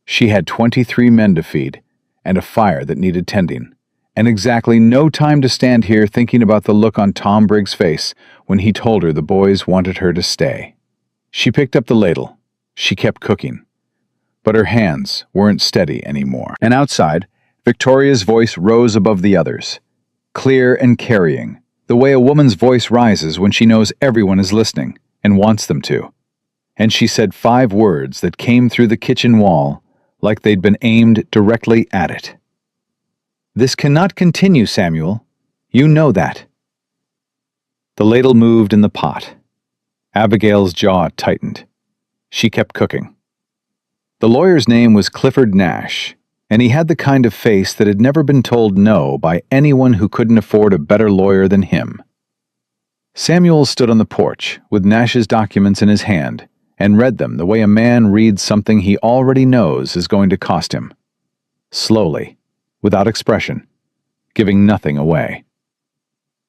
She had 23 men to feed, and a fire that needed tending, and exactly no time to stand here thinking about the look on Tom Briggs' face when he told her the boys wanted her to stay. She picked up the ladle. She kept cooking. But her hands weren't steady anymore. And outside, Victoria's voice rose above the others, clear and carrying, the way a woman's voice rises when she knows everyone is listening and wants them to. And she said 5 words that came through the kitchen wall like they'd been aimed directly at it. "This cannot continue, Samuel. You know that." The ladle moved in the pot. Abigail's jaw tightened. She kept cooking. The lawyer's name was Clifford Nash, and he had the kind of face that had never been told no by anyone who couldn't afford a better lawyer than him. Samuel stood on the porch with Nash's documents in his hand and read them the way a man reads something he already knows is going to cost him. Slowly, without expression, giving nothing away.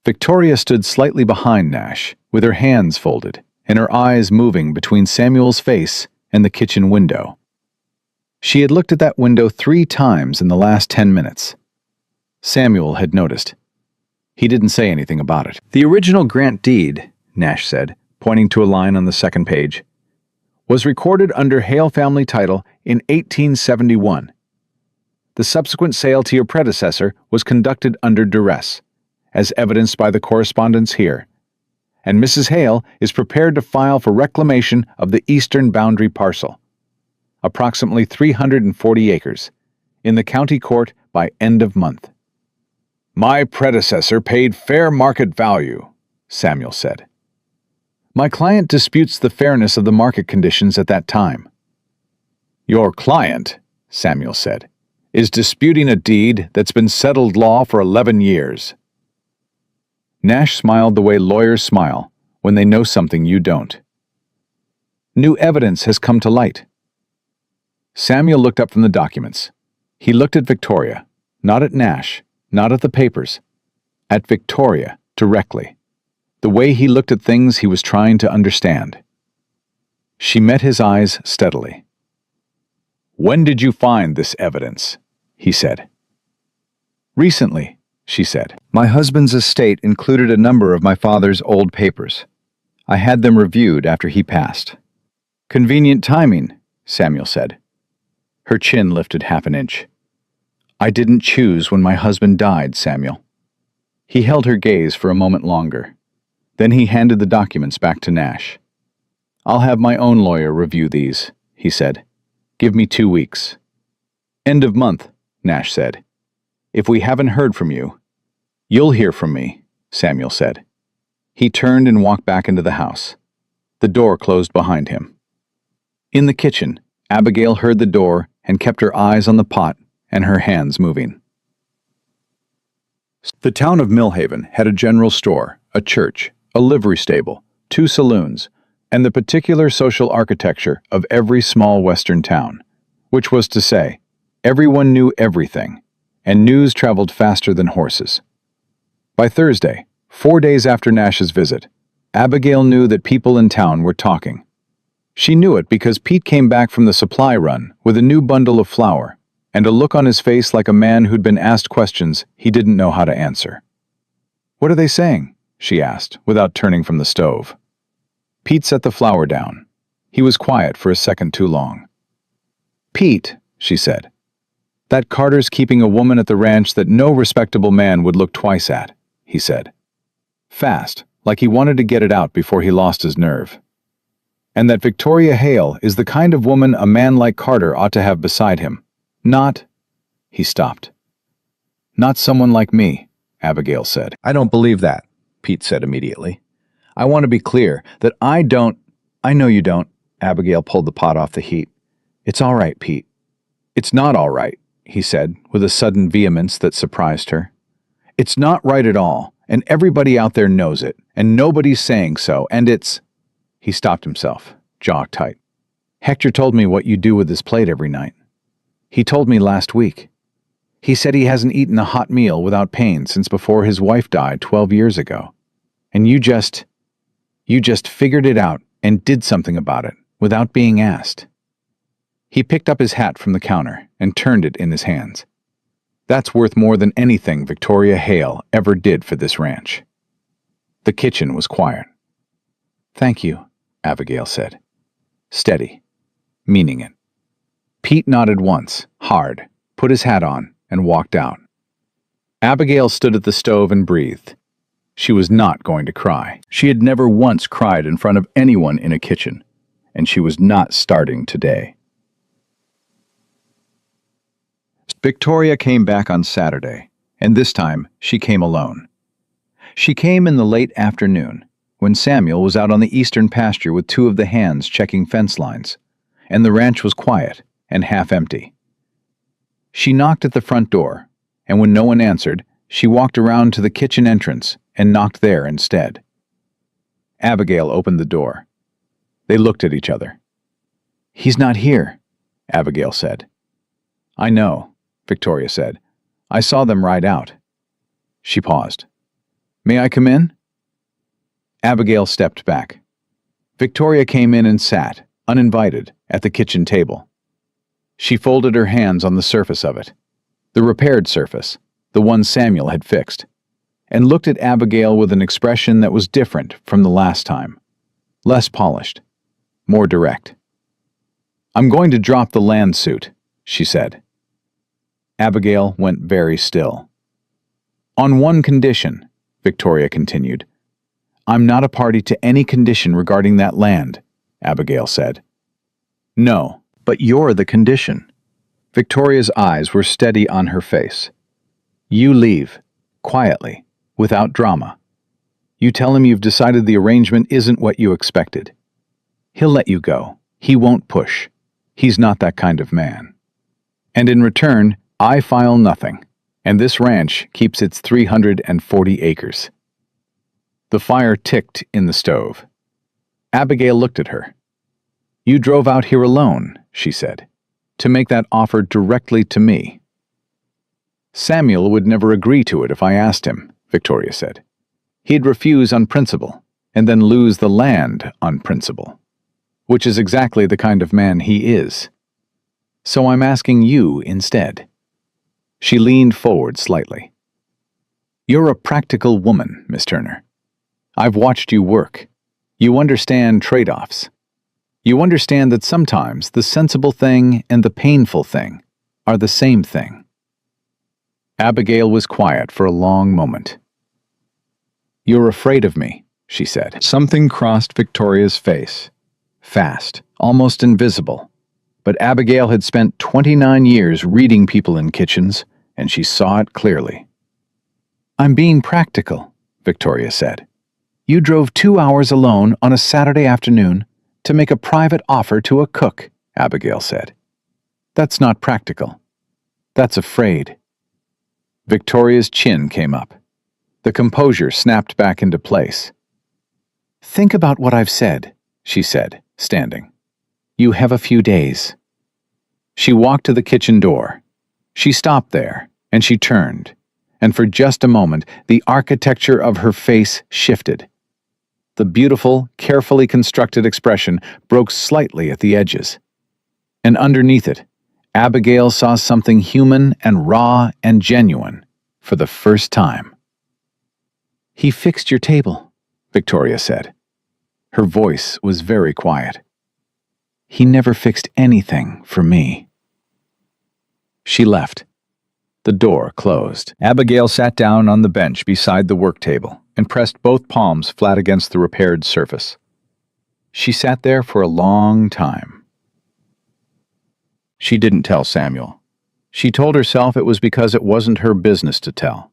Victoria stood slightly behind Nash, with her hands folded and her eyes moving between Samuel's face and the kitchen window. She had looked at that window 3 times in the last 10 minutes. Samuel had noticed. He didn't say anything about it. "The original grant deed," Nash said, pointing to a line on the second page, "was recorded under Hale family title in 1871. The subsequent sale to your predecessor was conducted under duress, as evidenced by the correspondence here, and Mrs. Hale is prepared to file for reclamation of the eastern boundary parcel, approximately 340 acres, in the county court by end of month." "My predecessor paid fair market value," Samuel said. "My client disputes the fairness of the market conditions at that time." "Your client," Samuel said, "is disputing a deed that's been settled law for 11 years. Nash smiled the way lawyers smile when they know something you don't. "New evidence has come to light." Samuel looked up from the documents. He looked at Victoria, not at Nash, not at the papers, at Victoria directly. The way he looked at things he was trying to understand. She met his eyes steadily. "When did you find this evidence?" he said. "Recently," she said. "My husband's estate included a number of my father's old papers. I had them reviewed after he passed." "Convenient timing," Samuel said. Her chin lifted half an inch. "I didn't choose when my husband died, Samuel." He held her gaze for a moment longer. Then he handed the documents back to Nash. "I'll have my own lawyer review these," he said. "Give me 2 weeks." "End of month," Nash said. "If we haven't heard from you." "You'll hear from me," Samuel said. He turned and walked back into the house. The door closed behind him. In the kitchen, Abigail heard the door and kept her eyes on the pot and her hands moving. The town of Millhaven had a general store, a church, a livery stable, 2 saloons, and the particular social architecture of every small western town, which was to say, everyone knew everything, and news traveled faster than horses. By Thursday, 4 days after Nash's visit, Abigail knew that people in town were talking. She knew it because Pete came back from the supply run with a new bundle of flour and a look on his face like a man who'd been asked questions he didn't know how to answer. "What are they saying?" she asked, without turning from the stove. Pete set the flour down. He was quiet for a second too long. "Pete," she said, "that Carter's keeping a woman at the ranch that no respectable man would look twice at," he said. fast, like he wanted to get it out before he lost his nerve. And that Victoria Hale is the kind of woman a man like Carter ought to have beside him. Not— He stopped. Not someone like me, Abigail said. I don't believe that, Pete said immediately. I want to be clear that I don't— I know you don't. Abigail pulled the pot off the heat. It's all right, Pete. It's not all right, he said, with a sudden vehemence that surprised her. It's not right at all, and everybody out there knows it, and nobody's saying so, and it's— He stopped himself, jaw tight. Hector told me what you do with his plate every night. He told me last week. He said he hasn't eaten a hot meal without pain since before his wife died 12 years ago. And you just figured it out and did something about it without being asked. He picked up his hat from the counter and turned it in his hands. That's worth more than anything Victoria Hale ever did for this ranch. The kitchen was quiet. Thank you, Abigail said. Steady, meaning it. Pete nodded once, hard, put his hat on, and walked out. Abigail stood at the stove and breathed. She was not going to cry. She had never once cried in front of anyone in a kitchen, and she was not starting today. Victoria came back on Saturday, and this time she came alone. She came in the late afternoon, when Samuel was out on the eastern pasture with two of the hands checking fence lines, and the ranch was quiet and half empty. She knocked at the front door, and when no one answered, she walked around to the kitchen entrance and knocked there instead. Abigail opened the door. They looked at each other. He's not here, Abigail said. I know, Victoria said. I saw them ride out. She paused. May I come in? Abigail stepped back. Victoria came in and sat, uninvited, at the kitchen table. She folded her hands on the surface of it, the repaired surface, the one Samuel had fixed, and looked at Abigail with an expression that was different from the last time, less polished, more direct. I'm going to drop the land suit, she said. Abigail went very still. On one condition, Victoria continued. I'm not a party to any condition regarding that land, Abigail said. No, but you're the condition. Victoria's eyes were steady on her face. You leave, quietly, without drama. You tell him you've decided the arrangement isn't what you expected. He'll let you go. He won't push. He's not that kind of man. And in return, I file nothing, and this ranch keeps its 340 acres. The fire ticked in the stove. Abigail looked at her. You drove out here alone, she said, to make that offer directly to me. Samuel would never agree to it if I asked him, Victoria said. He'd refuse on principle, and then lose the land on principle, which is exactly the kind of man he is. So I'm asking you instead. She leaned forward slightly. You're a practical woman, Miss Turner. I've watched you work. You understand trade-offs. You understand that sometimes the sensible thing and the painful thing are the same thing. Abigail was quiet for a long moment. You're afraid of me, she said. Something crossed Victoria's face. Fast, almost invisible. But Abigail had spent 29 years reading people in kitchens, and she saw it clearly. I'm being practical, Victoria said. You drove 2 hours alone on a Saturday afternoon to make a private offer to a cook, Abigail said. That's not practical. That's afraid. Victoria's chin came up. The composure snapped back into place. Think about what I've said, she said, standing. You have a few days. She walked to the kitchen door. She stopped there, and she turned, and for just a moment the architecture of her face shifted. The beautiful, carefully constructed expression broke slightly at the edges. And underneath it, Abigail saw something human and raw and genuine for the first time. He fixed your table, Victoria said. Her voice was very quiet. He never fixed anything for me. She left. The door closed. Abigail sat down on the bench beside the work table and pressed both palms flat against the repaired surface. She sat there for a long time. She didn't tell Samuel. She told herself it was because it wasn't her business to tell.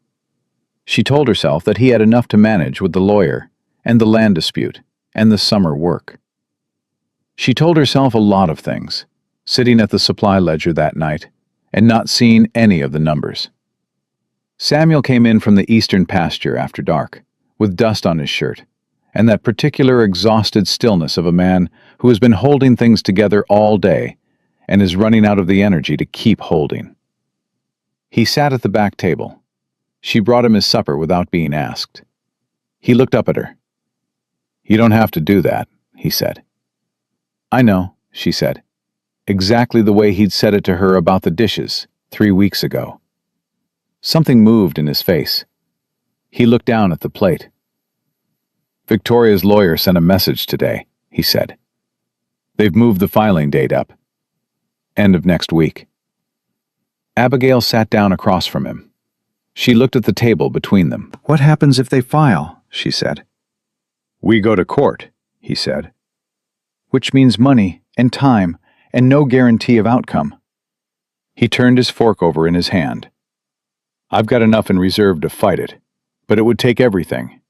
She told herself that he had enough to manage with the lawyer and the land dispute and the summer work. She told herself a lot of things, sitting at the supply ledger that night and not seeing any of the numbers. Samuel came in from the eastern pasture after dark, with dust on his shirt, and that particular exhausted stillness of a man who has been holding things together all day and is running out of the energy to keep holding. He sat at the back table. She brought him his supper without being asked. He looked up at her. "You don't have to do that," he said. "I know," she said, exactly the way he'd said it to her about the dishes 3 weeks ago. Something moved in his face. He looked down at the plate. "Victoria's lawyer sent a message today," he said. "They've moved the filing date up. End of next week." Abigail sat down across from him. She looked at the table between them. "What happens if they file?" she said. "We go to court," he said. "Which means money and time and no guarantee of outcome." He turned his fork over in his hand. "I've got enough in reserve to fight it, but it would take everything.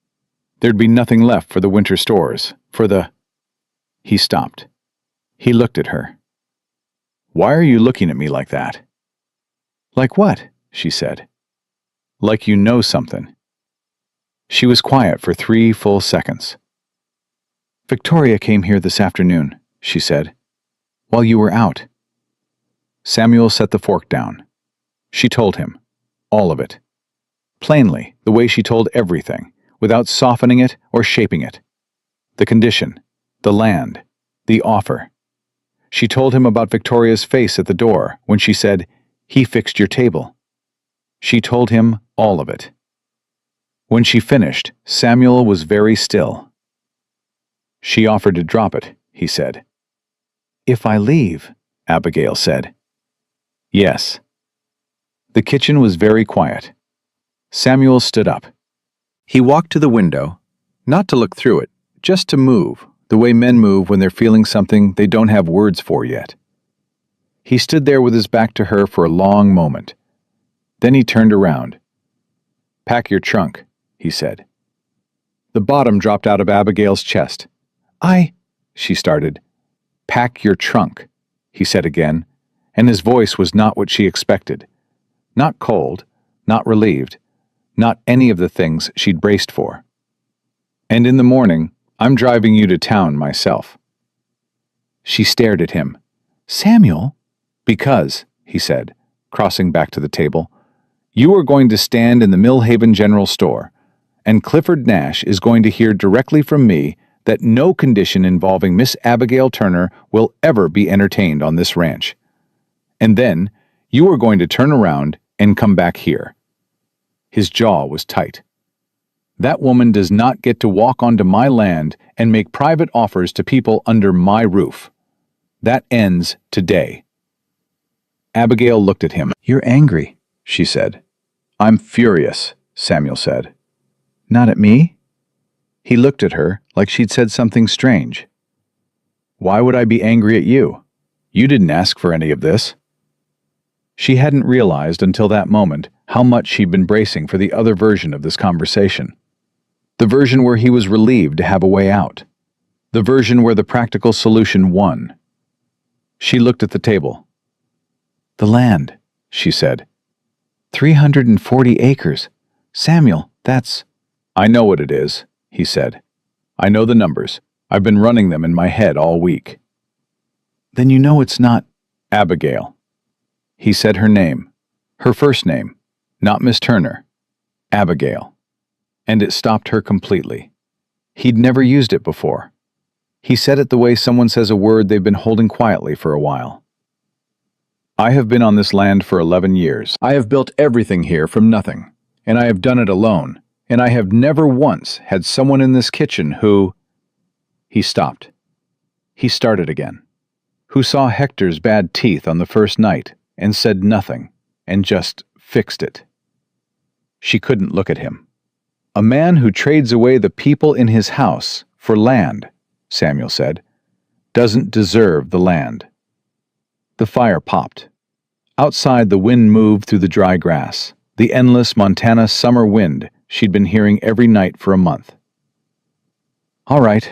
There'd be nothing left for the winter stores, for the—" He stopped. He looked at her. "Why are you looking at me like that?" "Like what?" she said. "Like you know something." She was quiet for 3 full seconds. "Victoria came here this afternoon," she said, "while you were out." Samuel set the fork down. She told him. All of it. Plainly, the way she told everything, without softening it or shaping it. The condition, the land, the offer. She told him about Victoria's face at the door when she said, "He fixed your table." She told him all of it. When she finished, Samuel was very still. "She offered to drop it," he said. "If I leave," Abigail said. "Yes." The kitchen was very quiet. Samuel stood up. He walked to the window, not to look through it, just to move, the way men move when they're feeling something they don't have words for yet. He stood there with his back to her for a long moment. Then he turned around. "Pack your trunk," he said. The bottom dropped out of Abigail's chest. She started. "Pack your trunk," he said again, and his voice was not what she expected. Not cold, not relieved, not any of the things she'd braced for. "And in the morning, I'm driving you to town myself." She stared at him. "Samuel?" "Because," he said, crossing back to the table, "you are going to stand in the Millhaven General Store, and Clifford Nash is going to hear directly from me that no condition involving Miss Abigail Turner will ever be entertained on this ranch. And then you are going to turn around and come back here." His jaw was tight. "That woman does not get to walk onto my land and make private offers to people under my roof. That ends today." Abigail looked at him. "You're angry," she said. "I'm furious," Samuel said. "Not at me?" He looked at her like she'd said something strange. "Why would I be angry at you? You didn't ask for any of this." She hadn't realized until that moment how much she'd been bracing for the other version of this conversation. The version where he was relieved to have a way out. The version where the practical solution won. She looked at the table. "The land," she said. 340 acres. Samuel, that's—" "I know what it is," he said. "I know the numbers. I've been running them in my head all week." "Then you know it's not—" "Abigail." He said her name. Her first name. Not Miss Turner. Abigail. And it stopped her completely. He'd never used it before. He said it the way someone says a word they've been holding quietly for a while. "I have been on this land for 11 years. I have built everything here from nothing, and I have done it alone, and I have never once had someone in this kitchen who—" He stopped. He started again. "Who saw Hector's bad teeth on the first night and said nothing, and just fixed it. She couldn't look at him. "A man who trades away the people in his house for land," Samuel said, "doesn't deserve the land." The fire popped. Outside, the wind moved through the dry grass, the endless Montana summer wind she'd been hearing every night for a month. "All right,"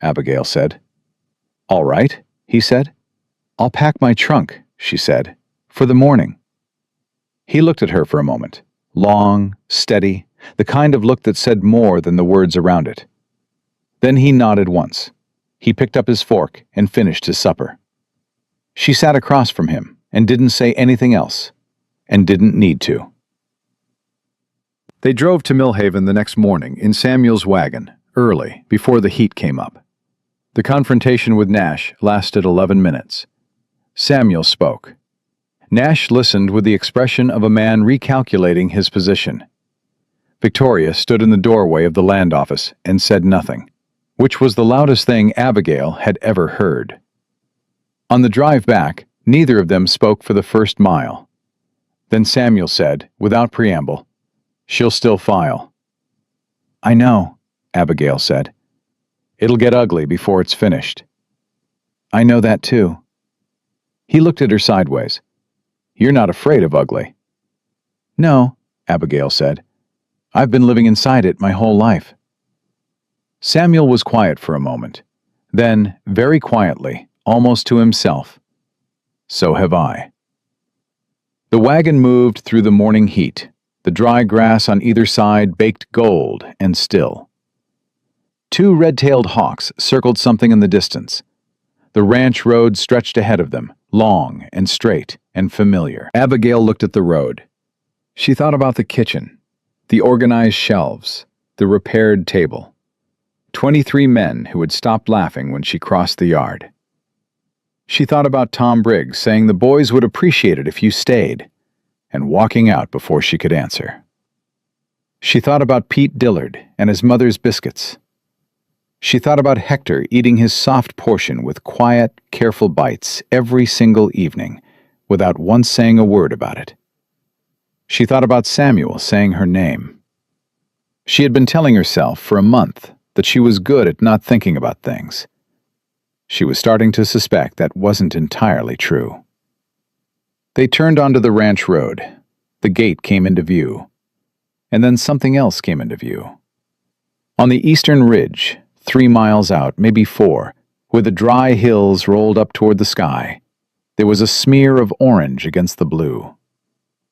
Abigail said. "All right," he said. "I'll pack my trunk," she said, "for the morning." He looked at her for a moment, long, steady, the kind of look that said more than the words around it. Then he nodded once. He picked up his fork and finished his supper. She sat across from him and didn't say anything else, and didn't need to. They drove to Millhaven the next morning in Samuel's wagon, early, before the heat came up. The confrontation with Nash lasted 11 minutes. Samuel spoke. Nash listened with the expression of a man recalculating his position. Victoria stood in the doorway of the land office and said nothing, which was the loudest thing Abigail had ever heard. On the drive back, neither of them spoke for the first mile. Then Samuel said, without preamble, "She'll still file." "I know," Abigail said. "It'll get ugly before it's finished." "I know that too." He looked at her sideways. "You're not afraid of ugly." "No," Abigail said. "I've been living inside it my whole life." Samuel was quiet for a moment. Then, very quietly, almost to himself, "So have I." The wagon moved through the morning heat, the dry grass on either side baked gold and still. Two red-tailed hawks circled something in the distance. The ranch road stretched ahead of them, long and straight and familiar. Abigail looked at the road. She thought about the kitchen, the organized shelves, the repaired table. 23 men who had stopped laughing when she crossed the yard. She thought about Tom Briggs saying the boys would appreciate it if you stayed, and walking out before she could answer. She thought about Pete Dillard and his mother's biscuits. She thought about Hector eating his soft portion with quiet, careful bites every single evening, without once saying a word about it. She thought about Samuel saying her name. She had been telling herself for a month that she was good at not thinking about things. She was starting to suspect that wasn't entirely true. They turned onto the ranch road. The gate came into view. And then something else came into view. On the eastern ridge, 3 miles out, maybe 4, where the dry hills rolled up toward the sky, there was a smear of orange against the blue.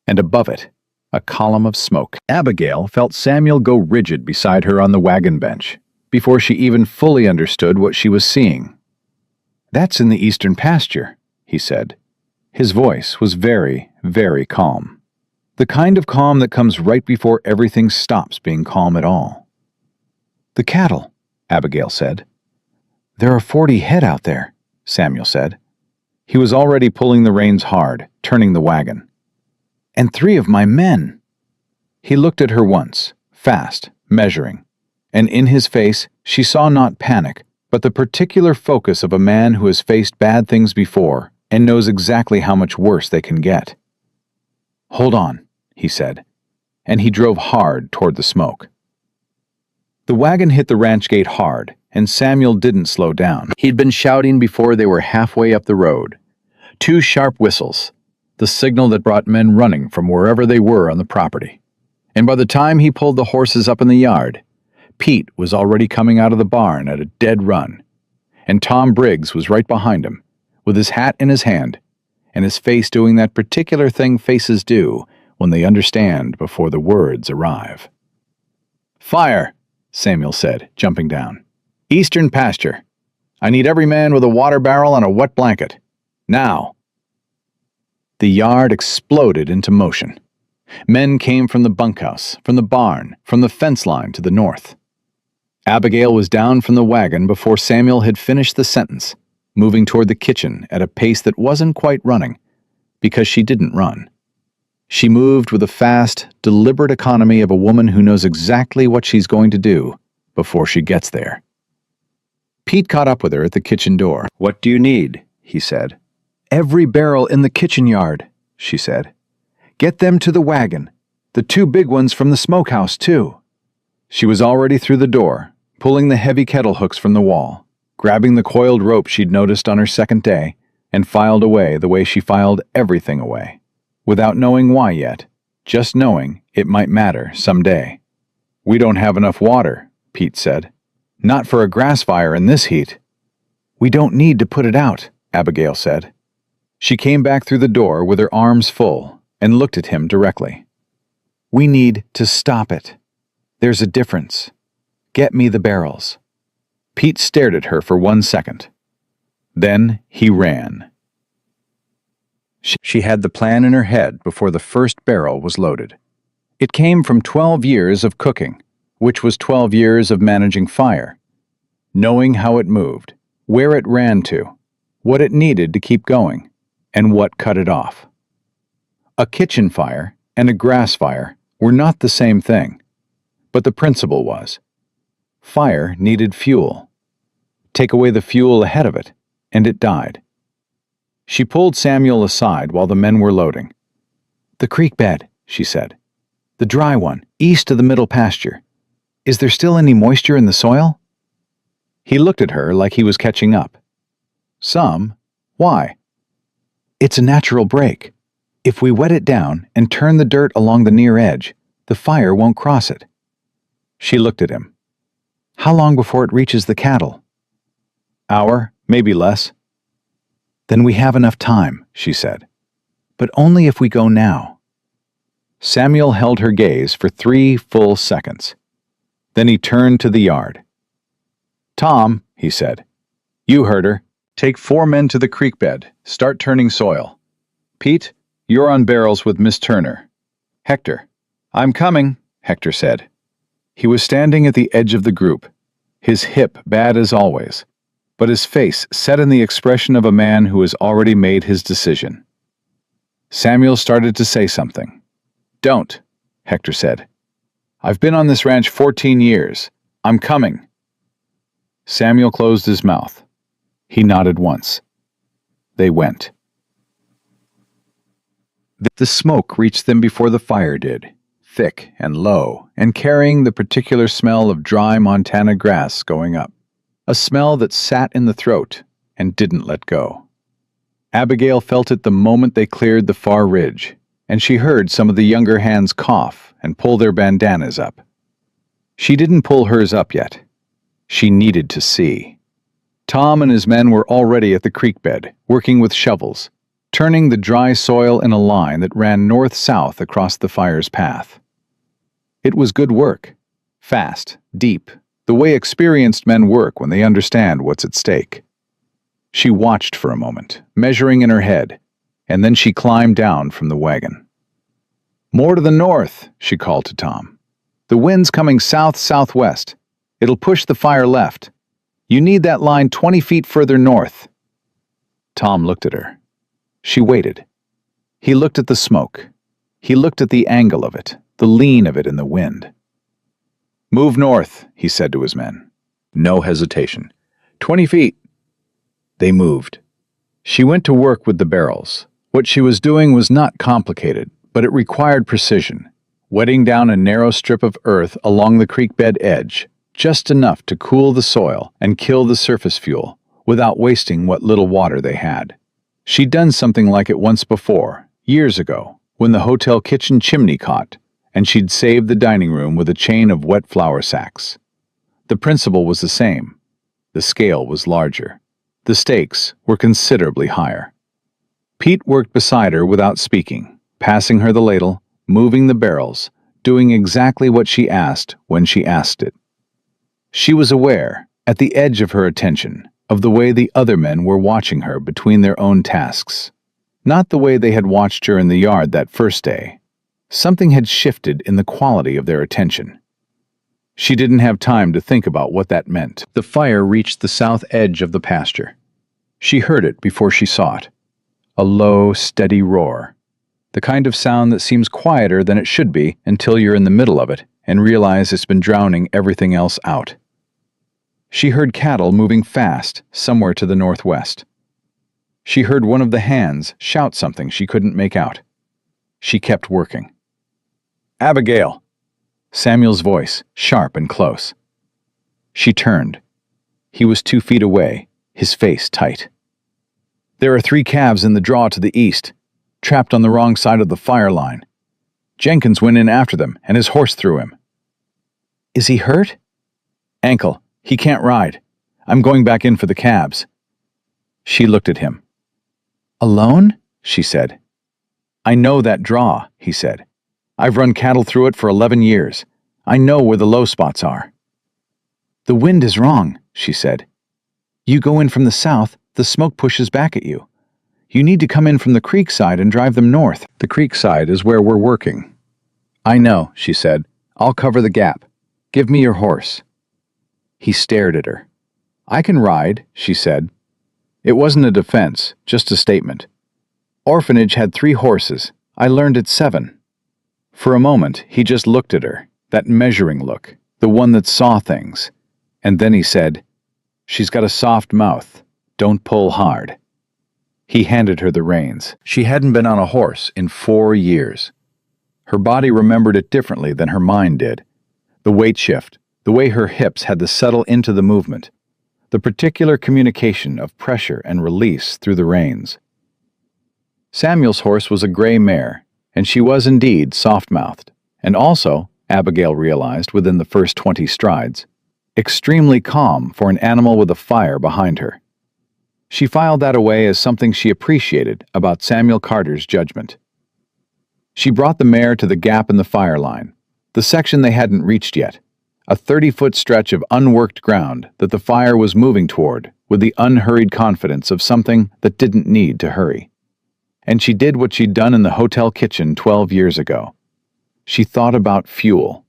And above it, a column of smoke. Abigail felt Samuel go rigid beside her on the wagon bench, before she even fully understood what she was seeing. "That's in the eastern pasture," he said. His voice was very, very calm. The kind of calm that comes right before everything stops being calm at all. "The cattle," Abigail said. "There are 40 head out there," Samuel said. He was already pulling the reins hard, turning the wagon. "And 3 of my men." He looked at her once, fast, measuring, and in his face she saw not panic, but the particular focus of a man who has faced bad things before and knows exactly how much worse they can get. "Hold on," he said, and he drove hard toward the smoke. The wagon hit the ranch gate hard, and Samuel didn't slow down. He'd been shouting before they were halfway up the road. 2 sharp whistles, the signal that brought men running from wherever they were on the property. And by the time he pulled the horses up in the yard, Pete was already coming out of the barn at a dead run, and Tom Briggs was right behind him, with his hat in his hand, and his face doing that particular thing faces do when they understand before the words arrive. "Fire," Samuel said, jumping down. "Eastern pasture. I need every man with a water barrel and a wet blanket. Now." The yard exploded into motion. Men came from the bunkhouse, from the barn, from the fence line to the north. Abigail was down from the wagon before Samuel had finished the sentence, moving toward the kitchen at a pace that wasn't quite running, because she didn't run. She moved with the fast, deliberate economy of a woman who knows exactly what she's going to do before she gets there. Pete caught up with her at the kitchen door. "What do you need?" he said. "Every barrel in the kitchen yard," she said. Get them to the wagon. The 2 big ones from the smokehouse, too." She was already through the door, pulling the heavy kettle hooks from the wall, grabbing the coiled rope she'd noticed on her second day, and filed away the way she filed everything away, without knowing why yet, just knowing it might matter someday. "We don't have enough water," Pete said. "Not for a grass fire in this heat." "We don't need to put it out," Abigail said. She came back through the door with her arms full and looked at him directly. "We need to stop it. There's a difference. Get me the barrels." Pete stared at her for 1 second. Then he ran. She had the plan in her head before the first barrel was loaded. It came from 12 years of cooking, which was 12 years of managing fire, knowing how it moved, where it ran to, what it needed to keep going, and what cut it off. A kitchen fire and a grass fire were not the same thing, but the principle was. Fire needed fuel. Take away the fuel ahead of it, and it died. She pulled Samuel aside while the men were loading. "The creek bed," she said. "The dry one, east of the middle pasture. Is there still any moisture in the soil?" He looked at her like he was catching up. "Some. Why?" "It's a natural break. If we wet it down and turn the dirt along the near edge, the fire won't cross it." She looked at him. "How long before it reaches the cattle?" "Hour, maybe less." "Then we have enough time," she said. "But only if we go now." Samuel held her gaze for 3 full seconds. Then he turned to the yard. "Tom," he said, "you heard her. Take 4 men to the creek bed. Start turning soil. Pete, you're on barrels with Miss Turner. Hector." "I'm coming," Hector said. He was standing at the edge of the group, his hip bad as always, but his face set in the expression of a man who has already made his decision. Samuel started to say something. "Don't," Hector said. "I've been on this ranch 14 years. I'm coming." Samuel closed his mouth. He nodded once. They went. The smoke reached them before the fire did, thick and low, and carrying the particular smell of dry Montana grass going up, a smell that sat in the throat and didn't let go. Abigail felt it the moment they cleared the far ridge, and she heard some of the younger hands cough and pull their bandanas up. She didn't pull hers up yet. She needed to see. Tom and his men were already at the creek bed, working with shovels, turning the dry soil in a line that ran north-south across the fire's path. It was good work. Fast, deep, the way experienced men work when they understand what's at stake. She watched for a moment, measuring in her head, and then she climbed down from the wagon. "More to the north," she called to Tom. "The wind's coming south-southwest. It'll push the fire left. You need that line 20 feet further north." Tom looked at her. She waited. He looked at the smoke. He looked at the angle of it, the lean of it in the wind. "Move north," he said to his men. No hesitation. 20 feet. They moved. She went to work with the barrels. What she was doing was not complicated, but it required precision, wetting down a narrow strip of earth along the creek bed edge, just enough to cool the soil and kill the surface fuel, without wasting what little water they had. She'd done something like it once before, years ago, when the hotel kitchen chimney caught, and she'd saved the dining room with a chain of wet flour sacks. The principle was the same. The scale was larger. The stakes were considerably higher. Pete worked beside her without speaking, passing her the ladle, moving the barrels, doing exactly what she asked when she asked it. She was aware, at the edge of her attention, of the way the other men were watching her between their own tasks. Not the way they had watched her in the yard that first day. Something had shifted in the quality of their attention. She didn't have time to think about what that meant. The fire reached the south edge of the pasture. She heard it before she saw it. A low, steady roar. The kind of sound that seems quieter than it should be until you're in the middle of it and realize it's been drowning everything else out. She heard cattle moving fast somewhere to the northwest. She heard one of the hands shout something she couldn't make out. She kept working. "Abigail!" Samuel's voice, sharp and close. She turned. He was 2 feet away, his face tight. "There are 3 calves in the draw to the east, trapped on the wrong side of the fire line. Jenkins went in after them, and his horse threw him." "Is he hurt?" "Ankle. He can't ride. I'm going back in for the calves." She looked at him. "Alone?" she said. "I know that draw," he said. "I've run cattle through it for 11 years. I know where the low spots are." "The wind is wrong," she said. "You go in from the south, the smoke pushes back at you. You need to come in from the creek side and drive them north." "The creek side is where we're working." "I know," she said. "I'll cover the gap. Give me your horse." He stared at her. "I can ride," she said. It wasn't a defense, just a statement. "Orphanage had 3 horses. I learned at 7. For a moment, he just looked at her, that measuring look, the one that saw things. And then he said, "She's got a soft mouth. Don't pull hard." He handed her the reins. She hadn't been on a horse in 4 years. Her body remembered it differently than her mind did. The weight shift, the way her hips had to settle into the movement, the particular communication of pressure and release through the reins. Samuel's horse was a gray mare, and she was indeed soft-mouthed, and also, Abigail realized within the first 20 strides, extremely calm for an animal with a fire behind her. She filed that away as something she appreciated about Samuel Carter's judgment. She brought the mare to the gap in the fire line, the section they hadn't reached yet, a 30-foot stretch of unworked ground that the fire was moving toward with the unhurried confidence of something that didn't need to hurry. And she did what she'd done in the hotel kitchen 12 years ago. She thought about fuel.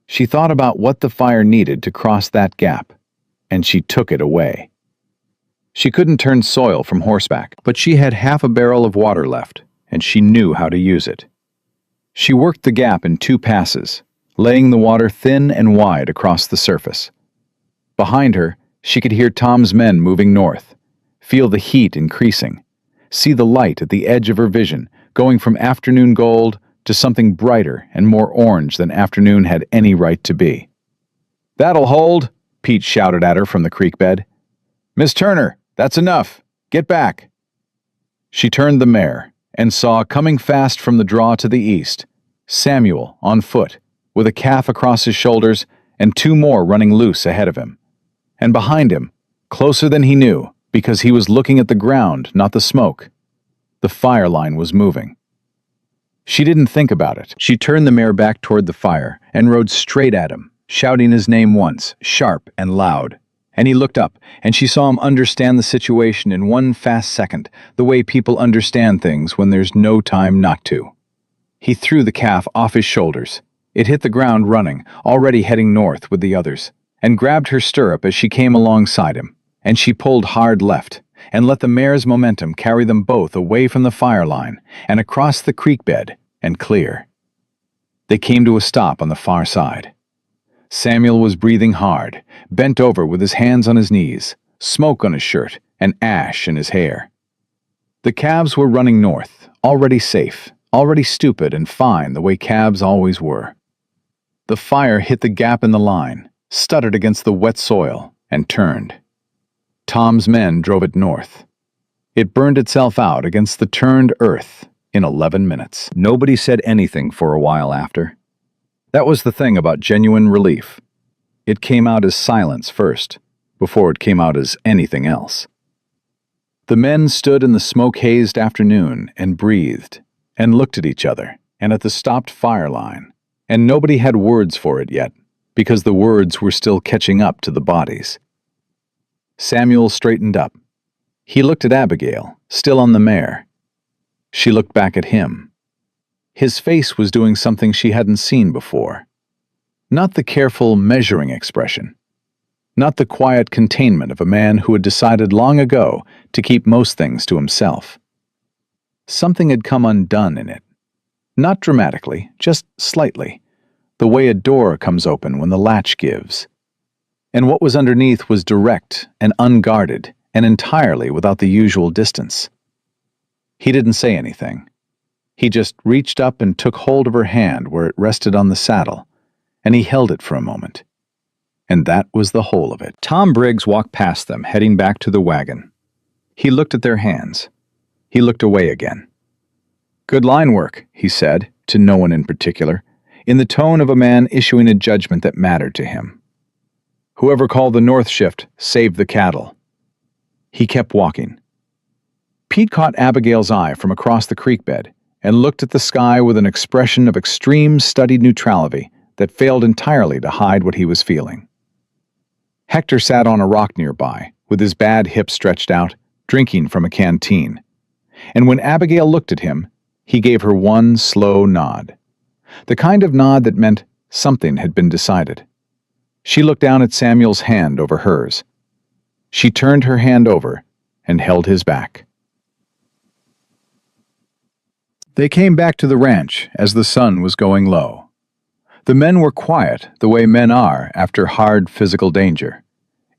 She thought about what the fire needed to cross that gap, and she took it away. She couldn't turn soil from horseback, but she had half a barrel of water left, and she knew how to use it. She worked the gap in 2 passes, laying the water thin and wide across the surface. Behind her, she could hear Tom's men moving north, feel the heat increasing, see the light at the edge of her vision, going from afternoon gold to something brighter and more orange than afternoon had any right to be. "That'll hold," Pete shouted at her from the creek bed. "Miss Turner, that's enough. Get back." She turned the mare and saw, coming fast from the draw to the east, Samuel on foot, with a calf across his shoulders and 2 more running loose ahead of him. And behind him, closer than he knew, because he was looking at the ground, not the smoke, the fire line was moving. She didn't think about it. She turned the mare back toward the fire and rode straight at him, shouting his name once, sharp and loud. And he looked up, and she saw him understand the situation in 1 fast second, the way people understand things when there's no time not to. He threw the calf off his shoulders. It hit the ground running, already heading north with the others, and grabbed her stirrup as she came alongside him, and she pulled hard left, and let the mare's momentum carry them both away from the fire line, and across the creek bed, and clear. They came to a stop on the far side. Samuel was breathing hard, bent over with his hands on his knees, smoke on his shirt, and ash in his hair. The calves were running north, already safe, already stupid and fine the way calves always were. The fire hit the gap in the line, stuttered against the wet soil, and turned. Tom's men drove it north. It burned itself out against the turned earth in 11 minutes. Nobody said anything for a while after. That was the thing about genuine relief. It came out as silence first, before it came out as anything else. The men stood in the smoke-hazed afternoon and breathed, and looked at each other, and at the stopped fire line, and nobody had words for it yet, because the words were still catching up to the bodies. Samuel straightened up. He looked at Abigail, still on the mare. She looked back at him. His face was doing something she hadn't seen before. Not the careful, measuring expression. Not the quiet containment of a man who had decided long ago to keep most things to himself. Something had come undone in it. Not dramatically, just slightly, the way a door comes open when the latch gives. And what was underneath was direct and unguarded and entirely without the usual distance. He didn't say anything. He just reached up and took hold of her hand where it rested on the saddle, and he held it for a moment. And that was the whole of it. Tom Briggs walked past them, heading back to the wagon. He looked at their hands. He looked away again. "Good line work," he said, to no one in particular, in the tone of a man issuing a judgment that mattered to him. "Whoever called the north shift saved the cattle." He kept walking. Pete caught Abigail's eye from across the creek bed and looked at the sky with an expression of extreme studied neutrality that failed entirely to hide what he was feeling. Hector sat on a rock nearby, with his bad hip stretched out, drinking from a canteen. And when Abigail looked at him, he gave her one slow nod. The kind of nod that meant something had been decided. She looked down at Samuel's hand over hers. She turned her hand over and held his back. They came back to the ranch as the sun was going low. The men were quiet, the way men are after hard physical danger.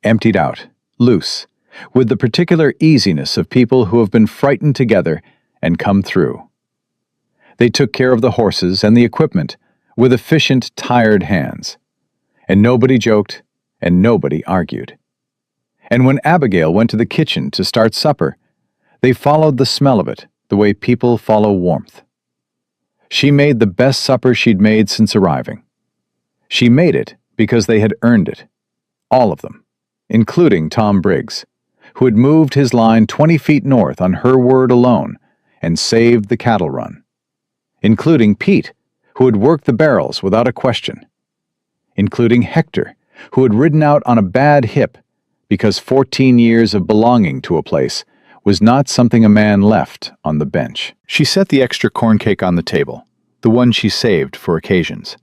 Emptied out, loose, with the particular easiness of people who have been frightened together and come through. They took care of the horses and the equipment with efficient, tired hands. And nobody joked, and nobody argued. And when Abigail went to the kitchen to start supper, they followed the smell of it the way people follow warmth. She made the best supper she'd made since arriving. She made it because they had earned it. All of them, including Tom Briggs, who had moved his line 20 feet north on her word alone and saved the cattle run. Including Pete, who had worked the barrels without a question. Including Hector, who had ridden out on a bad hip because 14 years of belonging to a place was not something a man left on the bench. She set the extra corn cake on the table, the one she saved for occasions.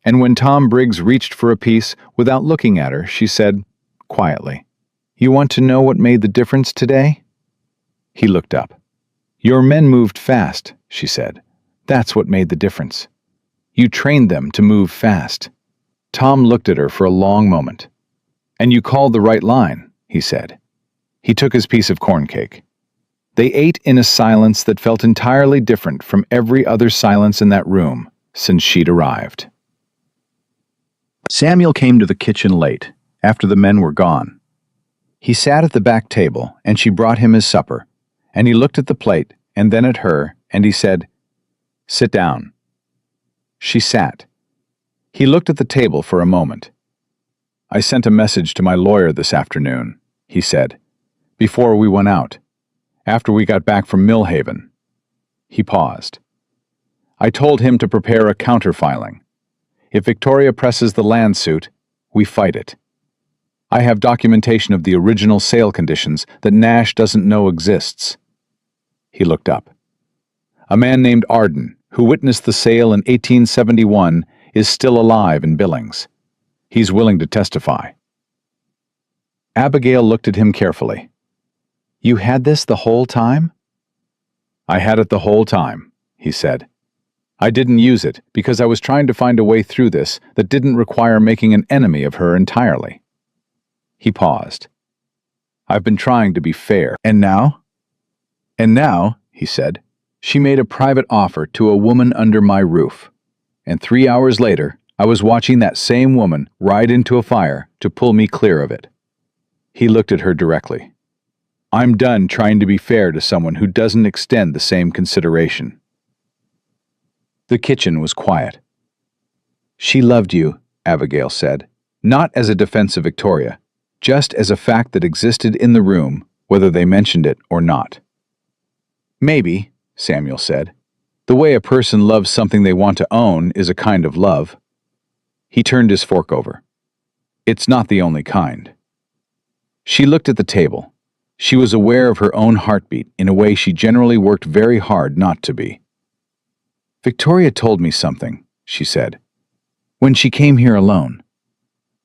And when Tom Briggs reached for a piece, without looking at her, she said, quietly, "You want to know what made the difference today?" He looked up. "Your men moved fast," she said. "That's what made the difference. You trained them to move fast." Tom looked at her for a long moment. "And you called the right line," he said. He took his piece of corn cake. They ate in a silence that felt entirely different from every other silence in that room since she'd arrived. Samuel came to the kitchen late, after the men were gone. He sat at the back table, and she brought him his supper, and he looked at the plate and then at her, and he said, "Sit down." She sat. He looked at the table for a moment. "I sent a message to my lawyer this afternoon," he said, "before we went out. After we got back from Millhaven." He paused. "I told him to prepare a counterfiling. If Victoria presses the land suit, we fight it. I have documentation of the original sale conditions that Nash doesn't know exists." He looked up. "A man named Arden, who witnessed the sale in 1871, is still alive in Billings. He's willing to testify." Abigail looked at him carefully. "You had this the whole time?" "I had it the whole time," he said. "I didn't use it because I was trying to find a way through this that didn't require making an enemy of her entirely." He paused. "I've been trying to be fair. And now?" "And now," he said, "she made a private offer to a woman under my roof. And 3 hours later, I was watching that same woman ride into a fire to pull me clear of it." He looked at her directly. "I'm done trying to be fair to someone who doesn't extend the same consideration." The kitchen was quiet. "She loved you," Abigail said, not as a defense of Victoria, just as a fact that existed in the room, whether they mentioned it or not. "Maybe," Samuel said. "The way a person loves something they want to own is a kind of love." He turned his fork over. "It's not the only kind." She looked at the table. She was aware of her own heartbeat in a way she generally worked very hard not to be. "Victoria told me something," she said, "when she came here alone."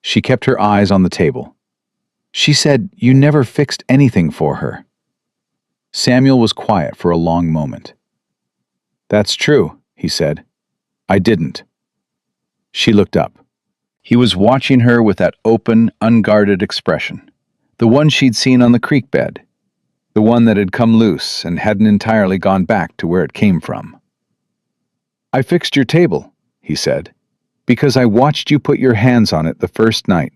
She kept her eyes on the table. "She said you never fixed anything for her." Samuel was quiet for a long moment. "That's true," he said. "I didn't." She looked up. He was watching her with that open, unguarded expression, the one she'd seen on the creek bed, the one that had come loose and hadn't entirely gone back to where it came from. "I fixed your table," he said, "because I watched you put your hands on it the first night.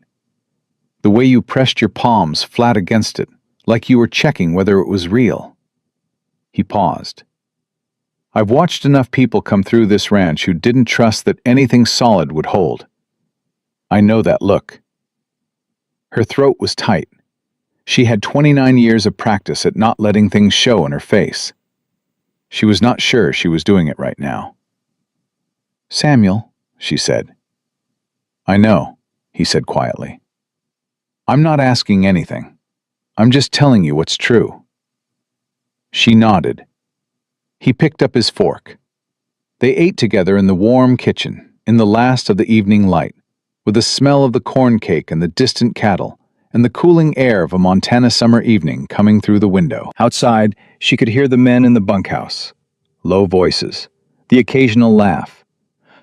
The way you pressed your palms flat against it, like you were checking whether it was real." He paused. "I've watched enough people come through this ranch who didn't trust that anything solid would hold. I know that look." Her throat was tight. She had 29 years of practice at not letting things show in her face. She was not sure she was doing it right now. "Samuel," she said. "I know," he said quietly. "I'm not asking anything. I'm just telling you what's true." She nodded. He picked up his fork. They ate together in the warm kitchen, in the last of the evening light, with the smell of the corn cake and the distant cattle, and the cooling air of a Montana summer evening coming through the window. Outside, she could hear the men in the bunkhouse. Low voices, the occasional laugh,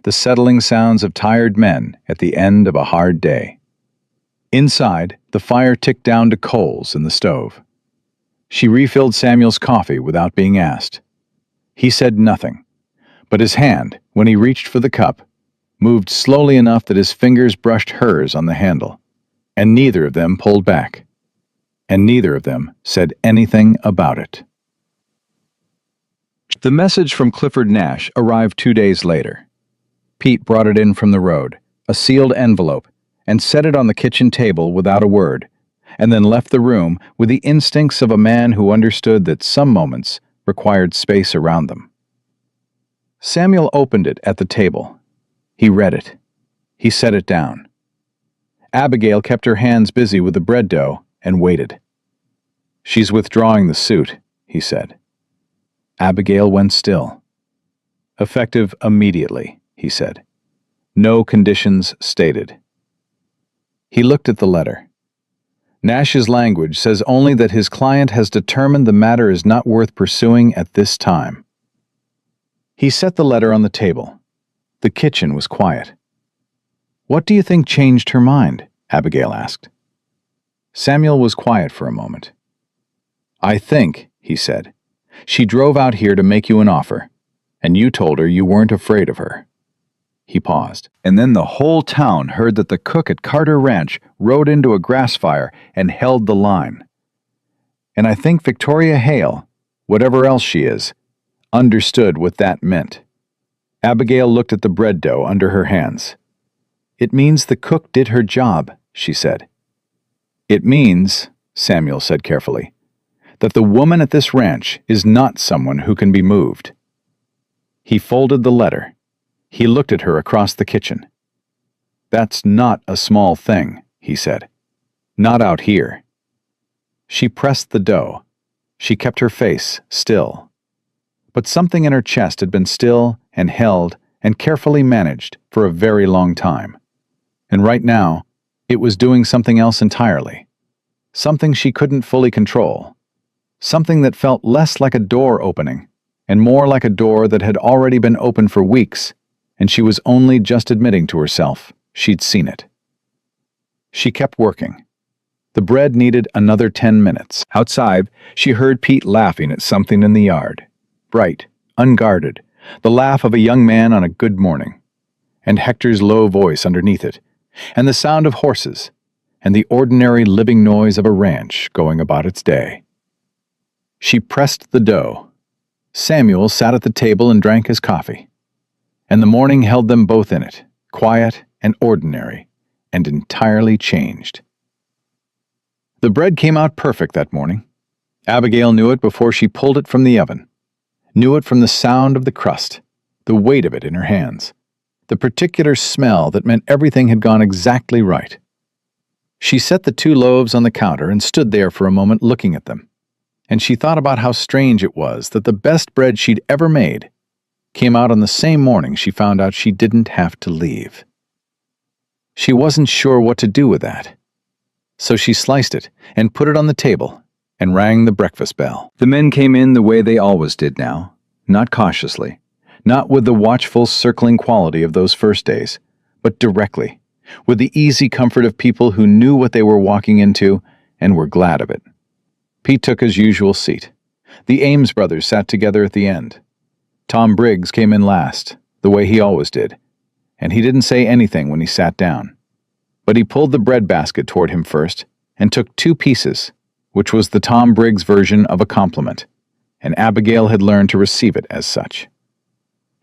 the settling sounds of tired men at the end of a hard day. Inside, the fire ticked down to coals in the stove. She refilled Samuel's coffee without being asked. He said nothing, but his hand, when he reached for the cup, moved slowly enough that his fingers brushed hers on the handle, and neither of them pulled back, and neither of them said anything about it. The message from Clifford Nash arrived 2 days later. Pete brought it in from the road, a sealed envelope, and set it on the kitchen table without a word, and then left the room with the instincts of a man who understood that some moments required space around them. Samuel opened it at the table. He read it. He set it down. Abigail kept her hands busy with the bread dough and waited. "She's withdrawing the suit," he said. Abigail went still. "Effective immediately," he said. "No conditions stated." He looked at the letter. Nash's language says only that his client has determined the matter is not worth pursuing at this time. He set the letter on the table. The kitchen was quiet. "What do you think changed her mind?" Abigail asked. Samuel was quiet for a moment. "I think," he said, "she drove out here to make you an offer, and you told her you weren't afraid of her." He paused, and then the whole town heard that the cook at Carter Ranch rode into a grass fire and held the line. And I think Victoria Hale, whatever else she is, understood what that meant. Abigail looked at the bread dough under her hands. "It means the cook did her job," she said. "It means," Samuel said carefully, "that the woman at this ranch is not someone who can be moved." He folded the letter. He looked at her across the kitchen. "That's not a small thing," he said. "Not out here." She pressed the dough. She kept her face still. But something in her chest had been still and held and carefully managed for a very long time. And right now, it was doing something else entirely. Something she couldn't fully control. Something that felt less like a door opening and more like a door that had already been open for weeks, and she was only just admitting to herself she'd seen it. She kept working. The bread needed another 10 minutes. Outside, she heard Pete laughing at something in the yard. Bright, unguarded, the laugh of a young man on a good morning. And Hector's low voice underneath it, and the sound of horses, and the ordinary living noise of a ranch going about its day. She pressed the dough. Samuel sat at the table and drank his coffee. And the morning held them both in it, quiet and ordinary, and entirely changed. The bread came out perfect that morning. Abigail knew it before she pulled it from the oven, knew it from the sound of the crust, the weight of it in her hands, the particular smell that meant everything had gone exactly right. She set the 2 loaves on the counter and stood there for a moment looking at them, and she thought about how strange it was that the best bread she'd ever made came out on the same morning she found out she didn't have to leave. She wasn't sure what to do with that. So she sliced it and put it on the table and rang the breakfast bell. The men came in the way they always did now, not cautiously, not with the watchful, circling quality of those first days, but directly, with the easy comfort of people who knew what they were walking into and were glad of it. Pete took his usual seat. The Ames brothers sat together at the end. Tom Briggs came in last, the way he always did, and he didn't say anything when he sat down. But he pulled the bread basket toward him first and took 2 pieces, which was the Tom Briggs version of a compliment, and Abigail had learned to receive it as such.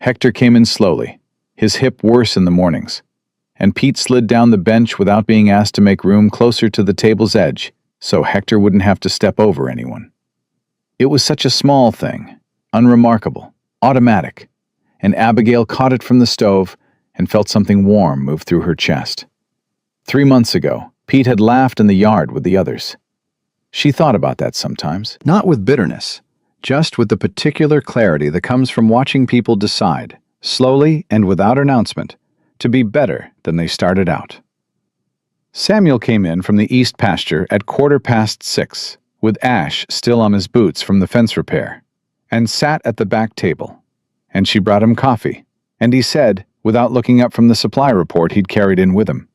Hector came in slowly, his hip worse in the mornings, and Pete slid down the bench without being asked to make room closer to the table's edge so Hector wouldn't have to step over anyone. It was such a small thing, unremarkable, automatic, and Abigail caught it from the stove and felt something warm move through her chest. 3 months ago, Pete had laughed in the yard with the others. She thought about that sometimes, not with bitterness, just with the particular clarity that comes from watching people decide, slowly and without announcement, to be better than they started out. Samuel came in from the east pasture at 6:15, with ash still on his boots from the fence repair, and sat at the back table. And she brought him coffee, and he said, without looking up from the supply report he'd carried in with him,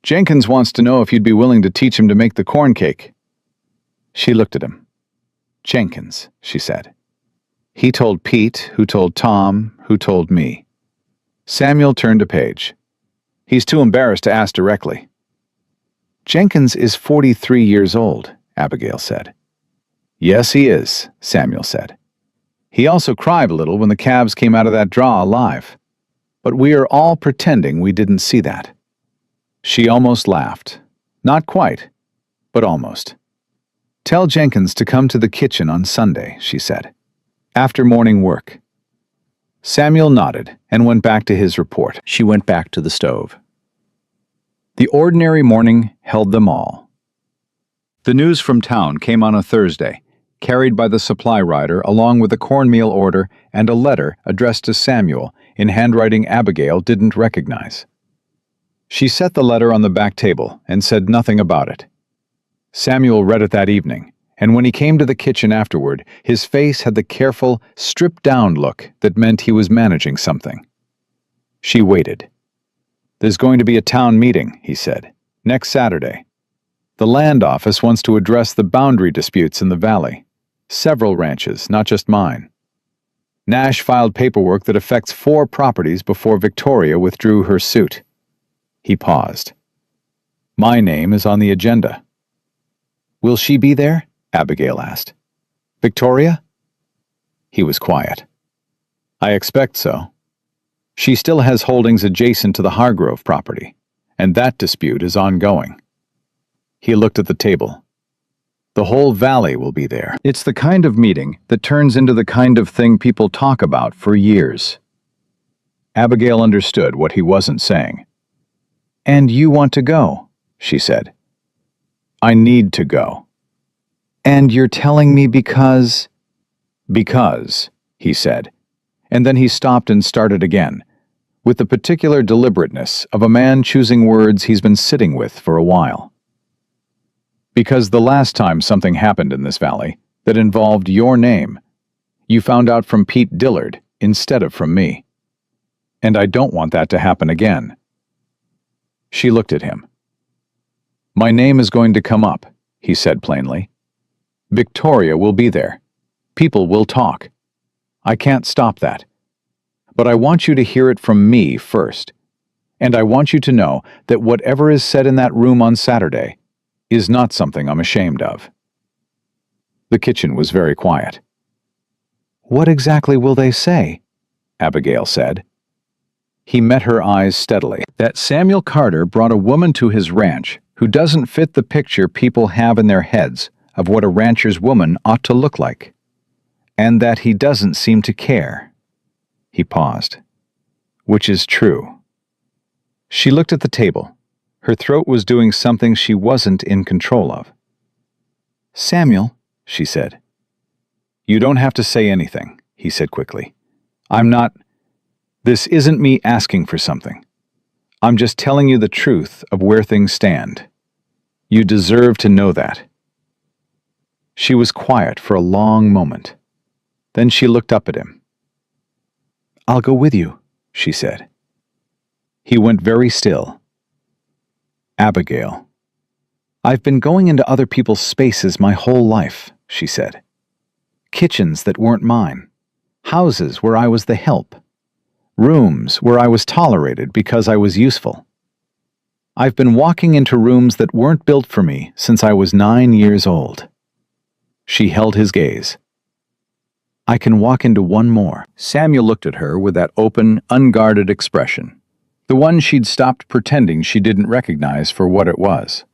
"Jenkins wants to know if you'd be willing to teach him to make the corn cake." She looked at him. "Jenkins," she said. "He told Pete, who told Tom, who told me." Samuel turned a page. "He's too embarrassed to ask directly." "Jenkins is 43 years old," Abigail said. "Yes, he is," Samuel said. "He also cried a little when the calves came out of that draw alive. But we are all pretending we didn't see that." She almost laughed. Not quite, but almost. "Tell Jenkins to come to the kitchen on Sunday," she said, "after morning work." Samuel nodded and went back to his report. She went back to the stove. The ordinary morning held them all. The news from town came on a Thursday, carried by the supply rider along with a cornmeal order and a letter addressed to Samuel in handwriting Abigail didn't recognize. She set the letter on the back table and said nothing about it. Samuel read it that evening, and when he came to the kitchen afterward, his face had the careful, stripped-down look that meant he was managing something. She waited. "There's going to be a town meeting," he said, "next Saturday. The land office wants to address the boundary disputes in the valley. Several ranches, not just mine. Nash filed paperwork that affects 4 properties before Victoria withdrew her suit." He paused. "My name is on the agenda." "Will she be there?" Abigail asked. "Victoria?" He was quiet. "I expect so. She still has holdings adjacent to the Hargrove property, and that dispute is ongoing." He looked at the table. "The whole valley will be there." It's the kind of meeting that turns into the kind of thing people talk about for years. Abigail understood what he wasn't saying. "And you want to go?" she said. "I need to go." "And you're telling me because—" "Because," he said, and then he stopped and started again, with the particular deliberateness of a man choosing words he's been sitting with for a while. "Because the last time something happened in this valley that involved your name, you found out from Pete Dillard instead of from me. And I don't want that to happen again." She looked at him. "My name is going to come up," he said plainly. "Victoria will be there. People will talk. I can't stop that. But I want you to hear it from me first. And I want you to know that whatever is said in that room on Saturday is not something I'm ashamed of." The kitchen was very quiet. "What exactly will they say?" Abigail said. He met her eyes steadily. "That Samuel Carter brought a woman to his ranch who doesn't fit the picture people have in their heads of what a rancher's woman ought to look like. And that he doesn't seem to care." He paused. "Which is true." She looked at the table. Her throat was doing something she wasn't in control of. "Samuel," she said. "You don't have to say anything," he said quickly. This isn't me asking for something. I'm just telling you the truth of where things stand. You deserve to know that." She was quiet for a long moment. Then she looked up at him. "I'll go with you," she said. He went very still. "Abigail, I've been going into other people's spaces my whole life," she said. "Kitchens that weren't mine. Houses where I was the help. Rooms where I was tolerated because I was useful. I've been walking into rooms that weren't built for me since I was 9 years old. She held his gaze. I can walk into one more. Samuel looked at her with that open, unguarded expression, the one she'd stopped pretending she didn't recognize for what it was.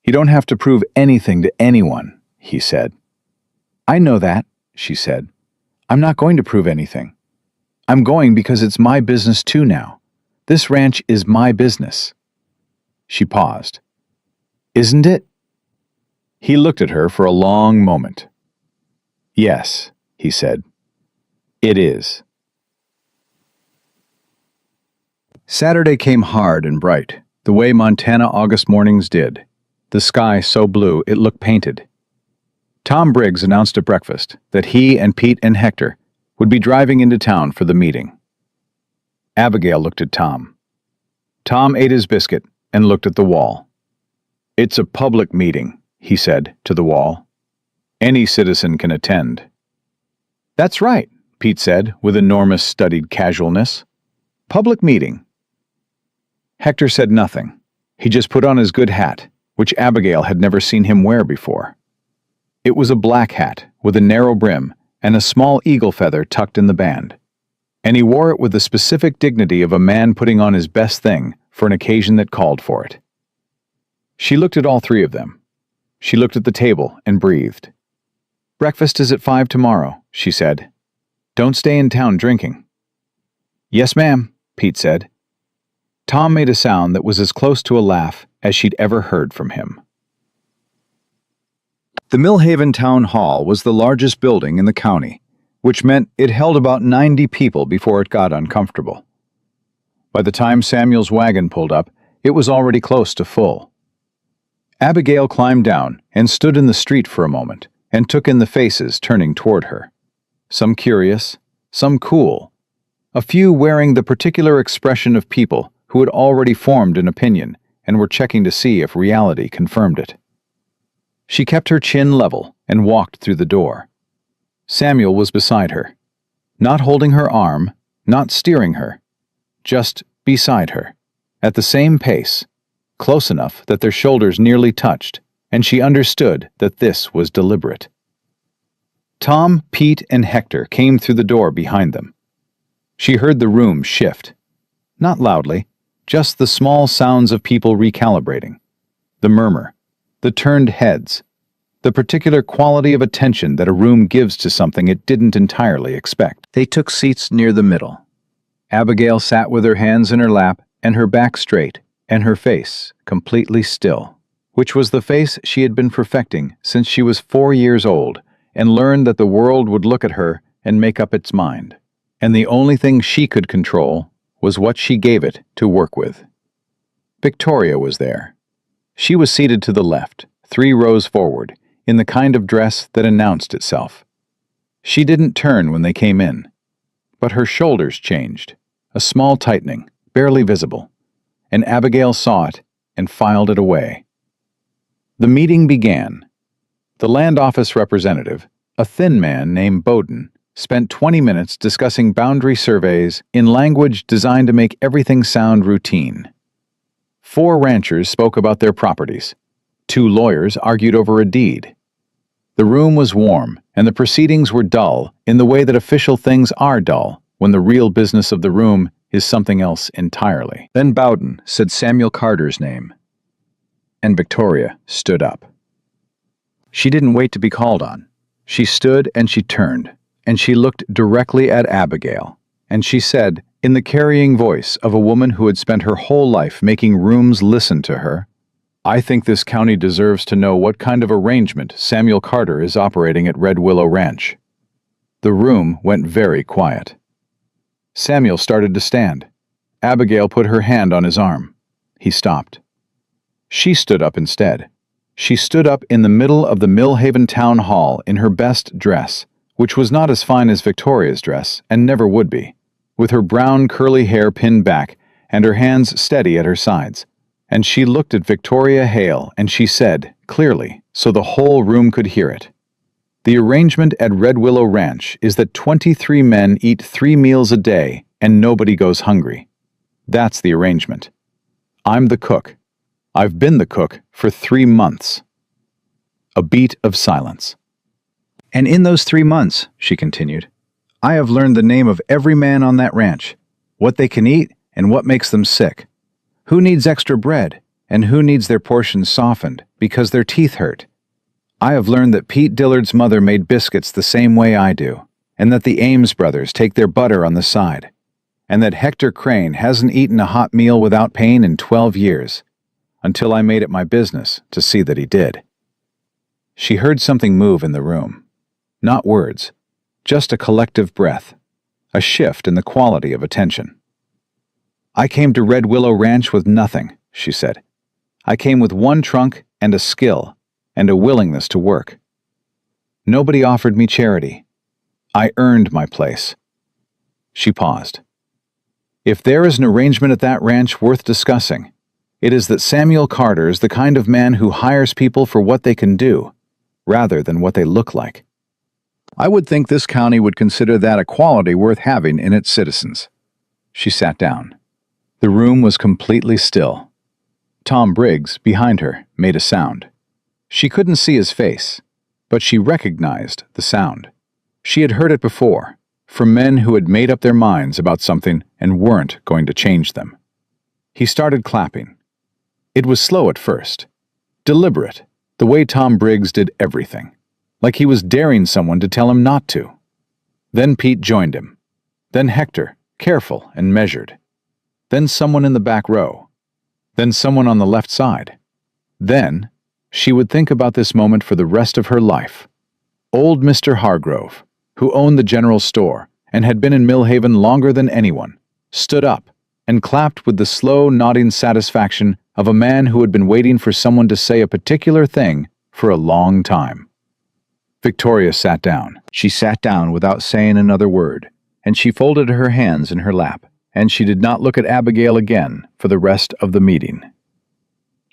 You don't have to prove anything to anyone, he said. I know that, she said. I'm not going to prove anything. I'm going because it's my business too now. This ranch is my business. She paused. Isn't it? He looked at her for a long moment. Yes, he said. It is. Saturday came hard and bright, the way Montana August mornings did, the sky so blue it looked painted. Tom Briggs announced at breakfast that he and Pete and Hector would be driving into town for the meeting. Abigail looked at Tom. Tom ate his biscuit and looked at the wall. It's a public meeting, he said to the wall. Any citizen can attend. That's right, Pete said with enormous studied casualness. Public meeting. Hector said nothing. He just put on his good hat, which Abigail had never seen him wear before. It was a black hat with a narrow brim and a small eagle feather tucked in the band, and he wore it with the specific dignity of a man putting on his best thing for an occasion that called for it. She looked at all three of them. She looked at the table and breathed. Breakfast is at 5 tomorrow, she said. Don't stay in town drinking. Yes, ma'am, Pete said. Tom made a sound that was as close to a laugh as she'd ever heard from him. The Millhaven Town Hall was the largest building in the county, which meant it held about 90 people before it got uncomfortable. By the time Samuel's wagon pulled up, it was already close to full. Abigail climbed down and stood in the street for a moment and took in the faces turning toward her. Some curious, some cool, a few wearing the particular expression of people who had already formed an opinion and were checking to see if reality confirmed it. She kept her chin level and walked through the door. Samuel was beside her, not holding her arm, not steering her, just beside her, at the same pace, close enough that their shoulders nearly touched, and she understood that this was deliberate. Tom, Pete, and Hector came through the door behind them. She heard the room shift. Not loudly, just the small sounds of people recalibrating. The murmur, the turned heads, the particular quality of attention that a room gives to something it didn't entirely expect. They took seats near the middle. Abigail sat with her hands in her lap and her back straight, and her face completely still, which was the face she had been perfecting since she was 4 years old and learned that the world would look at her and make up its mind, and the only thing she could control was what she gave it to work with. Victoria was there. She was seated to the left, 3 rows forward, in the kind of dress that announced itself. She didn't turn when they came in, but her shoulders changed, a small tightening, barely visible, and Abigail saw it and filed it away. The meeting began. The land office representative, a thin man named Bowden, spent 20 minutes discussing boundary surveys in language designed to make everything sound routine. 4 ranchers spoke about their properties. 2 lawyers argued over a deed. The room was warm, and the proceedings were dull in the way that official things are dull when the real business of the room is something else entirely. Then Bowden said Samuel Carter's name, and Victoria stood up. She didn't wait to be called on. She stood and she turned, and she looked directly at Abigail, and she said, in the carrying voice of a woman who had spent her whole life making rooms listen to her, I think this county deserves to know what kind of arrangement Samuel Carter is operating at Red Willow Ranch. The room went very quiet. Samuel started to stand. Abigail put her hand on his arm. He stopped. She stood up instead. She stood up in the middle of the Millhaven Town Hall in her best dress, which was not as fine as Victoria's dress and never would be, with her brown curly hair pinned back and her hands steady at her sides. And she looked at Victoria Hale and she said, clearly, so the whole room could hear it, "The arrangement at Red Willow Ranch is that 23 men eat 3 meals a day and nobody goes hungry. That's the arrangement. I'm the cook. I've been the cook for 3 months. A beat of silence. And in those 3 months, she continued, I have learned the name of every man on that ranch, what they can eat and what makes them sick, who needs extra bread and who needs their portions softened because their teeth hurt. I have learned that Pete Dillard's mother made biscuits the same way I do, and that the Ames brothers take their butter on the side, and that Hector Crane hasn't eaten a hot meal without pain in 12 years, until I made it my business to see that he did. She heard something move in the room. Not words, just a collective breath, a shift in the quality of attention. I came to Red Willow Ranch with nothing, she said. I came with one trunk and a skill and a willingness to work. Nobody offered me charity. I earned my place. She paused. If there is an arrangement at that ranch worth discussing, it is that Samuel Carter is the kind of man who hires people for what they can do, rather than what they look like. I would think this county would consider that a quality worth having in its citizens. She sat down. The room was completely still. Tom Briggs, behind her, made a sound. She couldn't see his face, but she recognized the sound. She had heard it before, from men who had made up their minds about something and weren't going to change them. He started clapping. It was slow at first, deliberate, the way Tom Briggs did everything, like he was daring someone to tell him not to. Then Pete joined him. Then Hector, careful and measured. Then someone in the back row. Then someone on the left side. Then, she would think about this moment for the rest of her life. Old Mr. Hargrove, who owned the general store and had been in Millhaven longer than anyone, stood up and clapped with the slow, nodding satisfaction of a man who had been waiting for someone to say a particular thing for a long time. Victoria sat down. She sat down without saying another word, and she folded her hands in her lap, and she did not look at Abigail again for the rest of the meeting.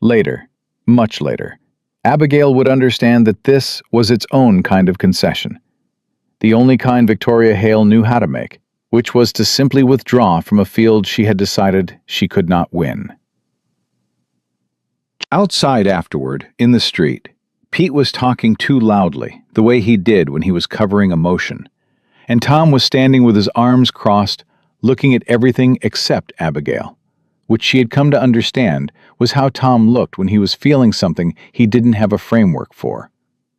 Later, much later, Abigail would understand that this was its own kind of concession, the only kind Victoria Hale knew how to make, which was to simply withdraw from a field she had decided she could not win. Outside afterward, in the street, Pete was talking too loudly, the way he did when he was covering emotion, and Tom was standing with his arms crossed, looking at everything except Abigail, which she had come to understand was how Tom looked when he was feeling something he didn't have a framework for.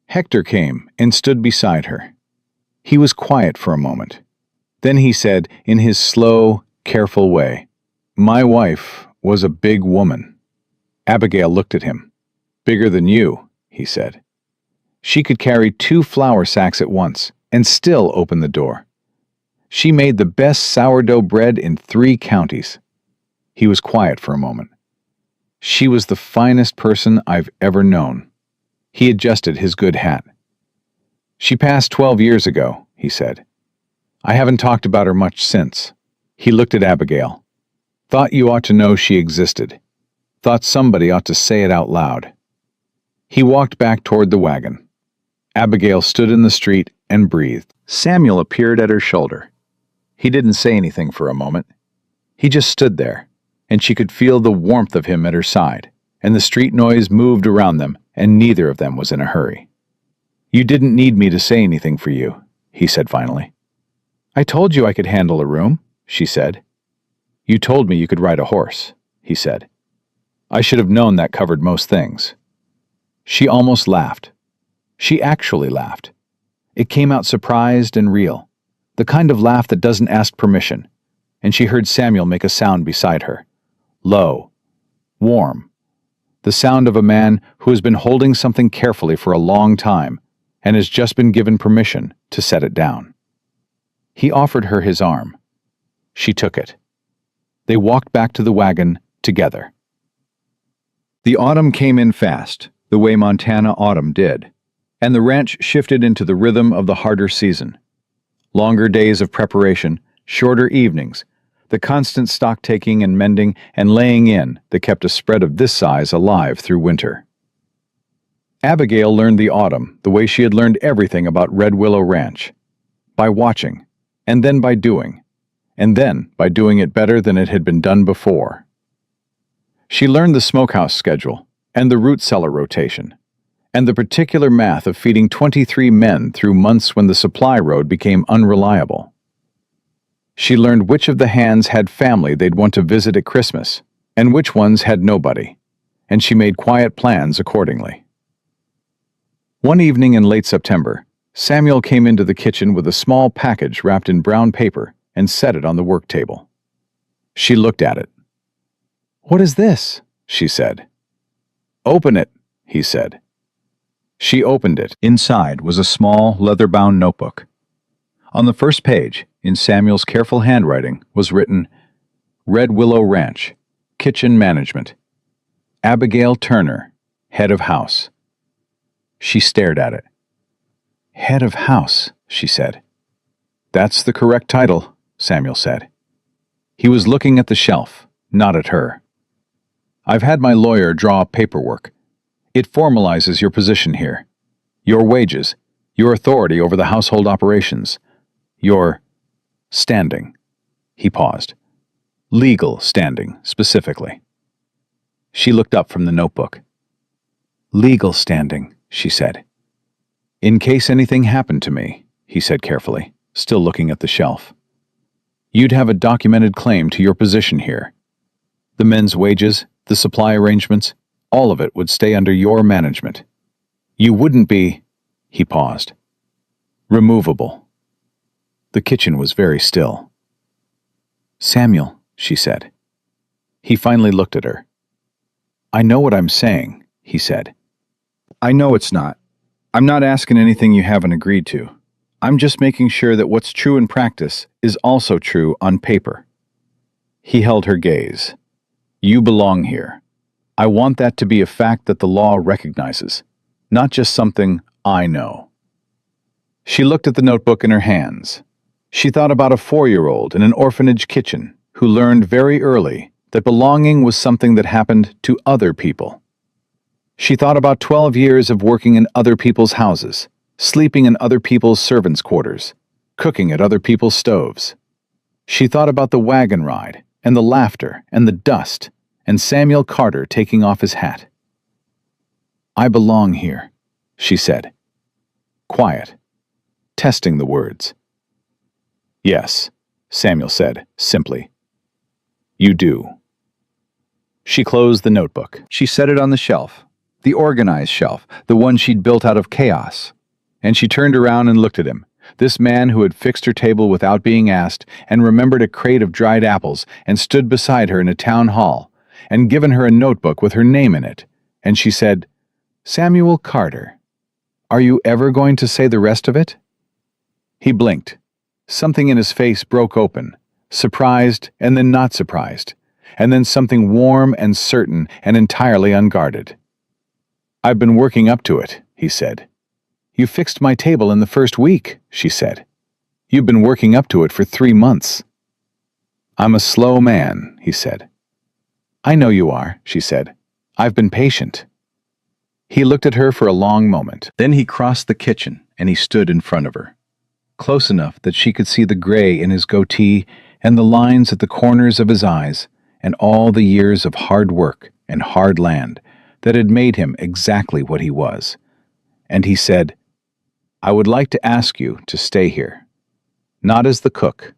Hector came and stood beside her. He was quiet for a moment. Then he said, in his slow, careful way, "My wife was a big woman." Abigail looked at him. "Bigger than you," he said. She could carry 2 flour sacks at once and still open the door. She made the best sourdough bread in 3 counties. He was quiet for a moment. She was the finest person I've ever known. He adjusted his good hat. She passed 12 years ago, he said. I haven't talked about her much since. He looked at Abigail. Thought you ought to know she existed. Thought somebody ought to say it out loud. He walked back toward the wagon. Abigail stood in the street and breathed. Samuel appeared at her shoulder. He didn't say anything for a moment. He just stood there, and she could feel the warmth of him at her side, and the street noise moved around them, and neither of them was in a hurry. You didn't need me to say anything for you, he said finally. I told you I could handle a room, she said. You told me you could ride a horse, he said. I should have known that covered most things. She almost laughed. She actually laughed. It came out surprised and real, the kind of laugh that doesn't ask permission, and she heard Samuel make a sound beside her. Low, warm, the sound of a man who has been holding something carefully for a long time and has just been given permission to set it down. He offered her his arm. She took it. They walked back to the wagon together. The autumn came in fast, the way Montana autumn did, and the ranch shifted into the rhythm of the harder season. Longer days of preparation, shorter evenings, the constant stock-taking and mending and laying in that kept a spread of this size alive through winter. Abigail learned the autumn the way she had learned everything about Red Willow Ranch, by watching, and then by doing, and then by doing it better than it had been done before. She learned the smokehouse schedule, and the root cellar rotation, and the particular math of feeding 23 men through months when the supply road became unreliable. She learned which of the hands had family they'd want to visit at Christmas, and which ones had nobody, and she made quiet plans accordingly. One evening in late September, Samuel came into the kitchen with a small package wrapped in brown paper and set it on the work table. She looked at it. "What is this?" she said. "Open it," he said. She opened it. Inside was a small, leather-bound notebook. On the first page, in Samuel's careful handwriting, was written, "Red Willow Ranch, Kitchen Management. Abigail Turner, Head of House." She stared at it. "Head of House," she said. "That's the correct title," Samuel said. He was looking at the shelf, not at her. "I've had my lawyer draw up paperwork. It formalizes your position here. Your wages, your authority over the household operations, your standing." He paused. "Legal standing, specifically." She looked up from the notebook. "Legal standing," she said. "In case anything happened to me," he said carefully, still looking at the shelf. "You'd have a documented claim to your position here. The men's wages, the supply arrangements, all of it would stay under your management. You wouldn't be," he paused, "removable." The kitchen was very still. "Samuel," she said. He finally looked at her. "I know what I'm saying," he said. "I know it's not. I'm not asking anything you haven't agreed to. I'm just making sure that what's true in practice is also true on paper." He held her gaze. "You belong here. I want that to be a fact that the law recognizes, not just something I know." She looked at the notebook in her hands. She thought about a 4-year-old in an orphanage kitchen who learned very early that belonging was something that happened to other people. She thought about 12 years of working in other people's houses, sleeping in other people's servants' quarters, cooking at other people's stoves. She thought about the wagon ride, and the laughter, and the dust, and Samuel Carter taking off his hat. "I belong here," she said. Quiet, testing the words. "Yes," Samuel said, simply. "You do." She closed the notebook. She set it on the shelf. The organized shelf, the one she'd built out of chaos. And she turned around and looked at him, this man who had fixed her table without being asked, and remembered a crate of dried apples, and stood beside her in a town hall, and given her a notebook with her name in it. And she said, "Samuel Carter, are you ever going to say the rest of it?" He blinked. Something in his face broke open, surprised and then not surprised, and then something warm and certain and entirely unguarded. "I've been working up to it," he said. "You fixed my table in the first week," she said. "You've been working up to it for 3 months." "I'm a slow man," he said. "I know you are," she said. "I've been patient." He looked at her for a long moment. Then he crossed the kitchen and he stood in front of her, close enough that she could see the gray in his goatee and the lines at the corners of his eyes and all the years of hard work and hard land that had made him exactly what he was. And he said, "I would like to ask you to stay here. Not as the cook,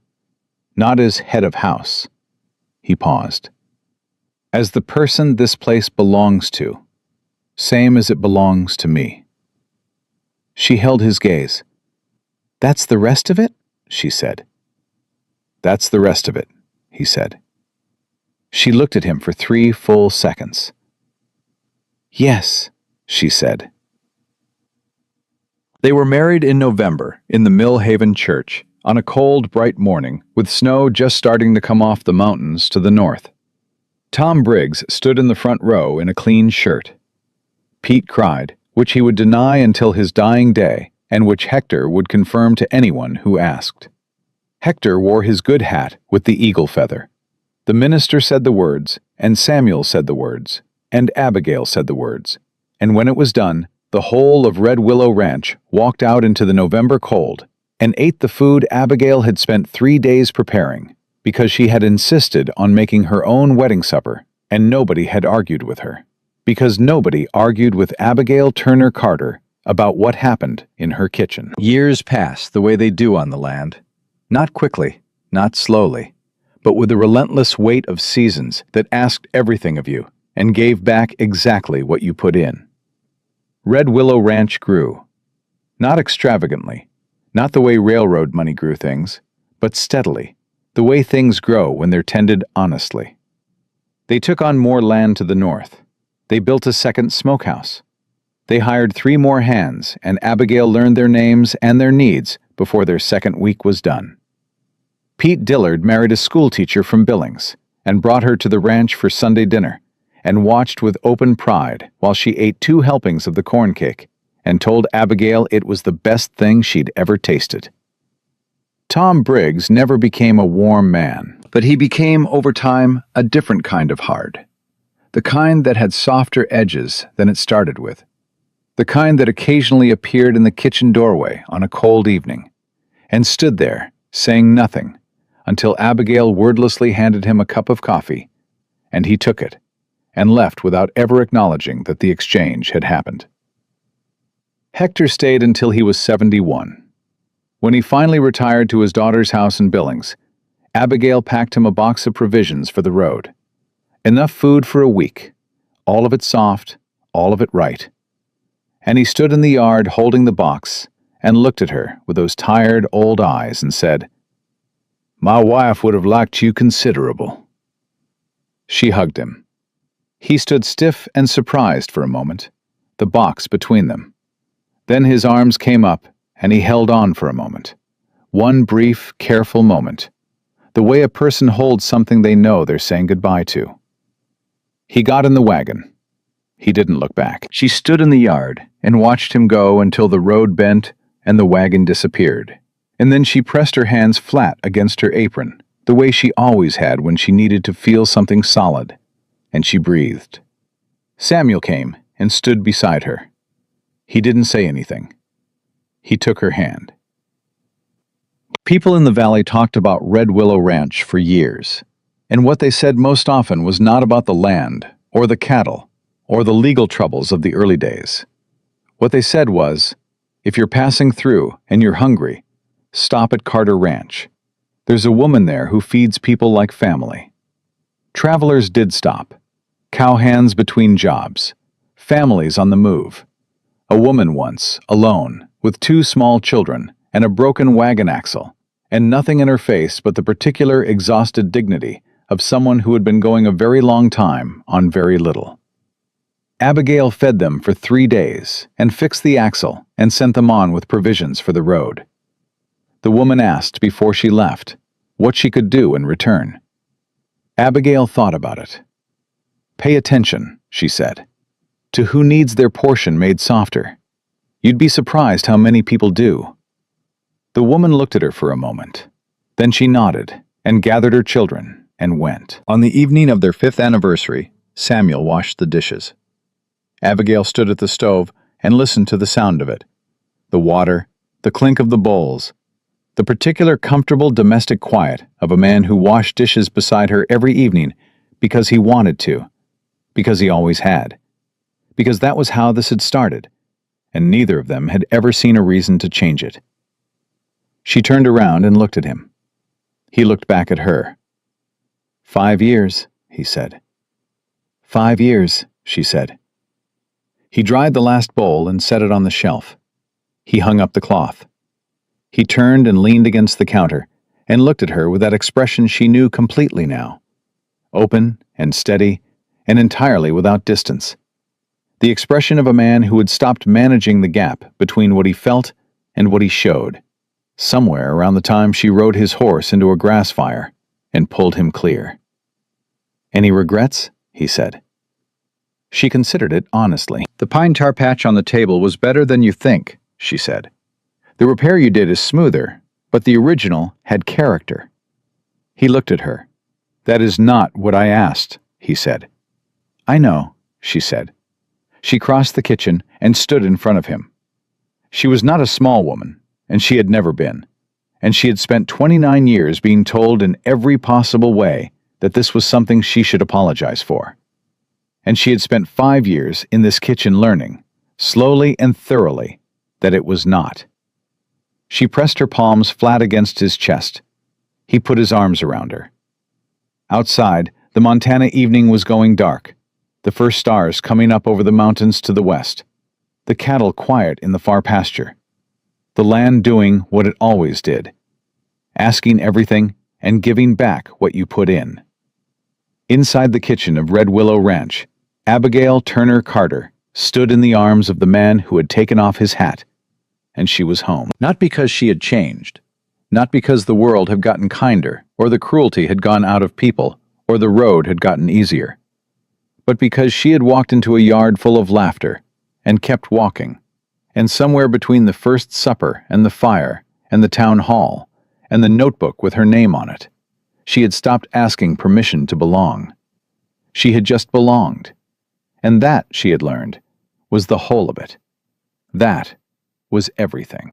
not as head of house." He paused. "As the person this place belongs to, same as it belongs to me." She held his gaze. "That's the rest of it?" she said. "That's the rest of it," he said. She looked at him for 3 full seconds. "Yes," she said. They were married in November in the Millhaven Church on a cold, bright morning with snow just starting to come off the mountains to the north. Tom Briggs stood in the front row in a clean shirt. Pete cried, which he would deny until his dying day, and which Hector would confirm to anyone who asked. Hector wore his good hat with the eagle feather. The minister said the words, and Samuel said the words, and Abigail said the words, and when it was done, the whole of Red Willow Ranch walked out into the November cold and ate the food Abigail had spent 3 days preparing, because she had insisted on making her own wedding supper, and nobody had argued with her. Because nobody argued with Abigail Turner Carter about what happened in her kitchen. Years passed the way they do on the land. Not quickly, not slowly, but with the relentless weight of seasons that asked everything of you and gave back exactly what you put in. Red Willow Ranch grew. Not extravagantly, not the way railroad money grew things, but steadily, the way things grow when they're tended honestly. They took on more land to the north. They built a second smokehouse. They hired 3 more hands, and Abigail learned their names and their needs before their second week was done. Pete Dillard married a schoolteacher from Billings and brought her to the ranch for Sunday dinner and watched with open pride while she ate 2 helpings of the corn cake and told Abigail it was the best thing she'd ever tasted. Tom Briggs never became a warm man, but he became, over time, a different kind of hard. The kind that had softer edges than it started with. The kind that occasionally appeared in the kitchen doorway on a cold evening and stood there, saying nothing, until Abigail wordlessly handed him a cup of coffee, and he took it and left without ever acknowledging that the exchange had happened. Hector stayed until he was 71. When he finally retired to his daughter's house in Billings, Abigail packed him a box of provisions for the road. Enough food for a week, all of it soft, all of it right. And he stood in the yard holding the box and looked at her with those tired old eyes and said, "My wife would have liked you considerable." She hugged him. He stood stiff and surprised for a moment, the box between them. Then his arms came up and he held on for a moment. One brief, careful moment. The way a person holds something they know they're saying goodbye to. He got in the wagon. He didn't look back. She stood in the yard and watched him go until the road bent and the wagon disappeared. And then she pressed her hands flat against her apron, the way she always had when she needed to feel something solid, and she breathed. Samuel came and stood beside her. He didn't say anything. He took her hand. People in the valley talked about Red Willow Ranch for years, and what they said most often was not about the land, or the cattle, or the legal troubles of the early days. What they said was, if you're passing through and you're hungry, stop at Carter Ranch. There's a woman there who feeds people like family. Travelers did stop. Cowhands between jobs. Families on the move. A woman once, alone, with 2 small children and a broken wagon axle, and nothing in her face but the particular exhausted dignity of someone who had been going a very long time on very little. Abigail fed them for 3 days and fixed the axle and sent them on with provisions for the road. The woman asked before she left what she could do in return. Abigail thought about it. Pay attention, she said, to who needs their portion made softer. You'd be surprised how many people do. The woman looked at her for a moment. Then she nodded and gathered her children and went. On the evening of their 5th anniversary, Samuel washed the dishes. Abigail stood at the stove and listened to the sound of it. The water, the clink of the bowls, the particular comfortable domestic quiet of a man who washed dishes beside her every evening because he wanted to, because he always had, because that was how this had started, and neither of them had ever seen a reason to change it. She turned around and looked at him. He looked back at her. 5 years, he said. 5 years, she said. He dried the last bowl and set it on the shelf. He hung up the cloth. He turned and leaned against the counter and looked at her with that expression she knew completely now. Open and steady and entirely without distance. The expression of a man who had stopped managing the gap between what he felt and what he showed, somewhere around the time she rode his horse into a grass fire and pulled him clear. "Any regrets?" he said. She considered it honestly. "The pine tar patch on the table was better than you think," she said. "The repair you did is smoother, but the original had character." He looked at her. "That is not what I asked," he said. "I know," she said. She crossed the kitchen and stood in front of him. She was not a small woman, and she had never been, and she had spent 29 years being told in every possible way that this was something she should apologize for. And she had spent 5 years in this kitchen learning, slowly and thoroughly, that it was not. She pressed her palms flat against his chest. He put his arms around her. Outside, the Montana evening was going dark, the first stars coming up over the mountains to the west, the cattle quiet in the far pasture, the land doing what it always did, asking everything and giving back what you put in. Inside the kitchen of Red Willow Ranch, Abigail Turner Carter stood in the arms of the man who had taken off his hat, and she was home. Not because she had changed, not because the world had gotten kinder, or the cruelty had gone out of people, or the road had gotten easier, but because she had walked into a yard full of laughter, and kept walking, and somewhere between the first supper and the fire and the town hall and the notebook with her name on it, she had stopped asking permission to belong. She had just belonged, and that, she had learned, was the whole of it. That was everything.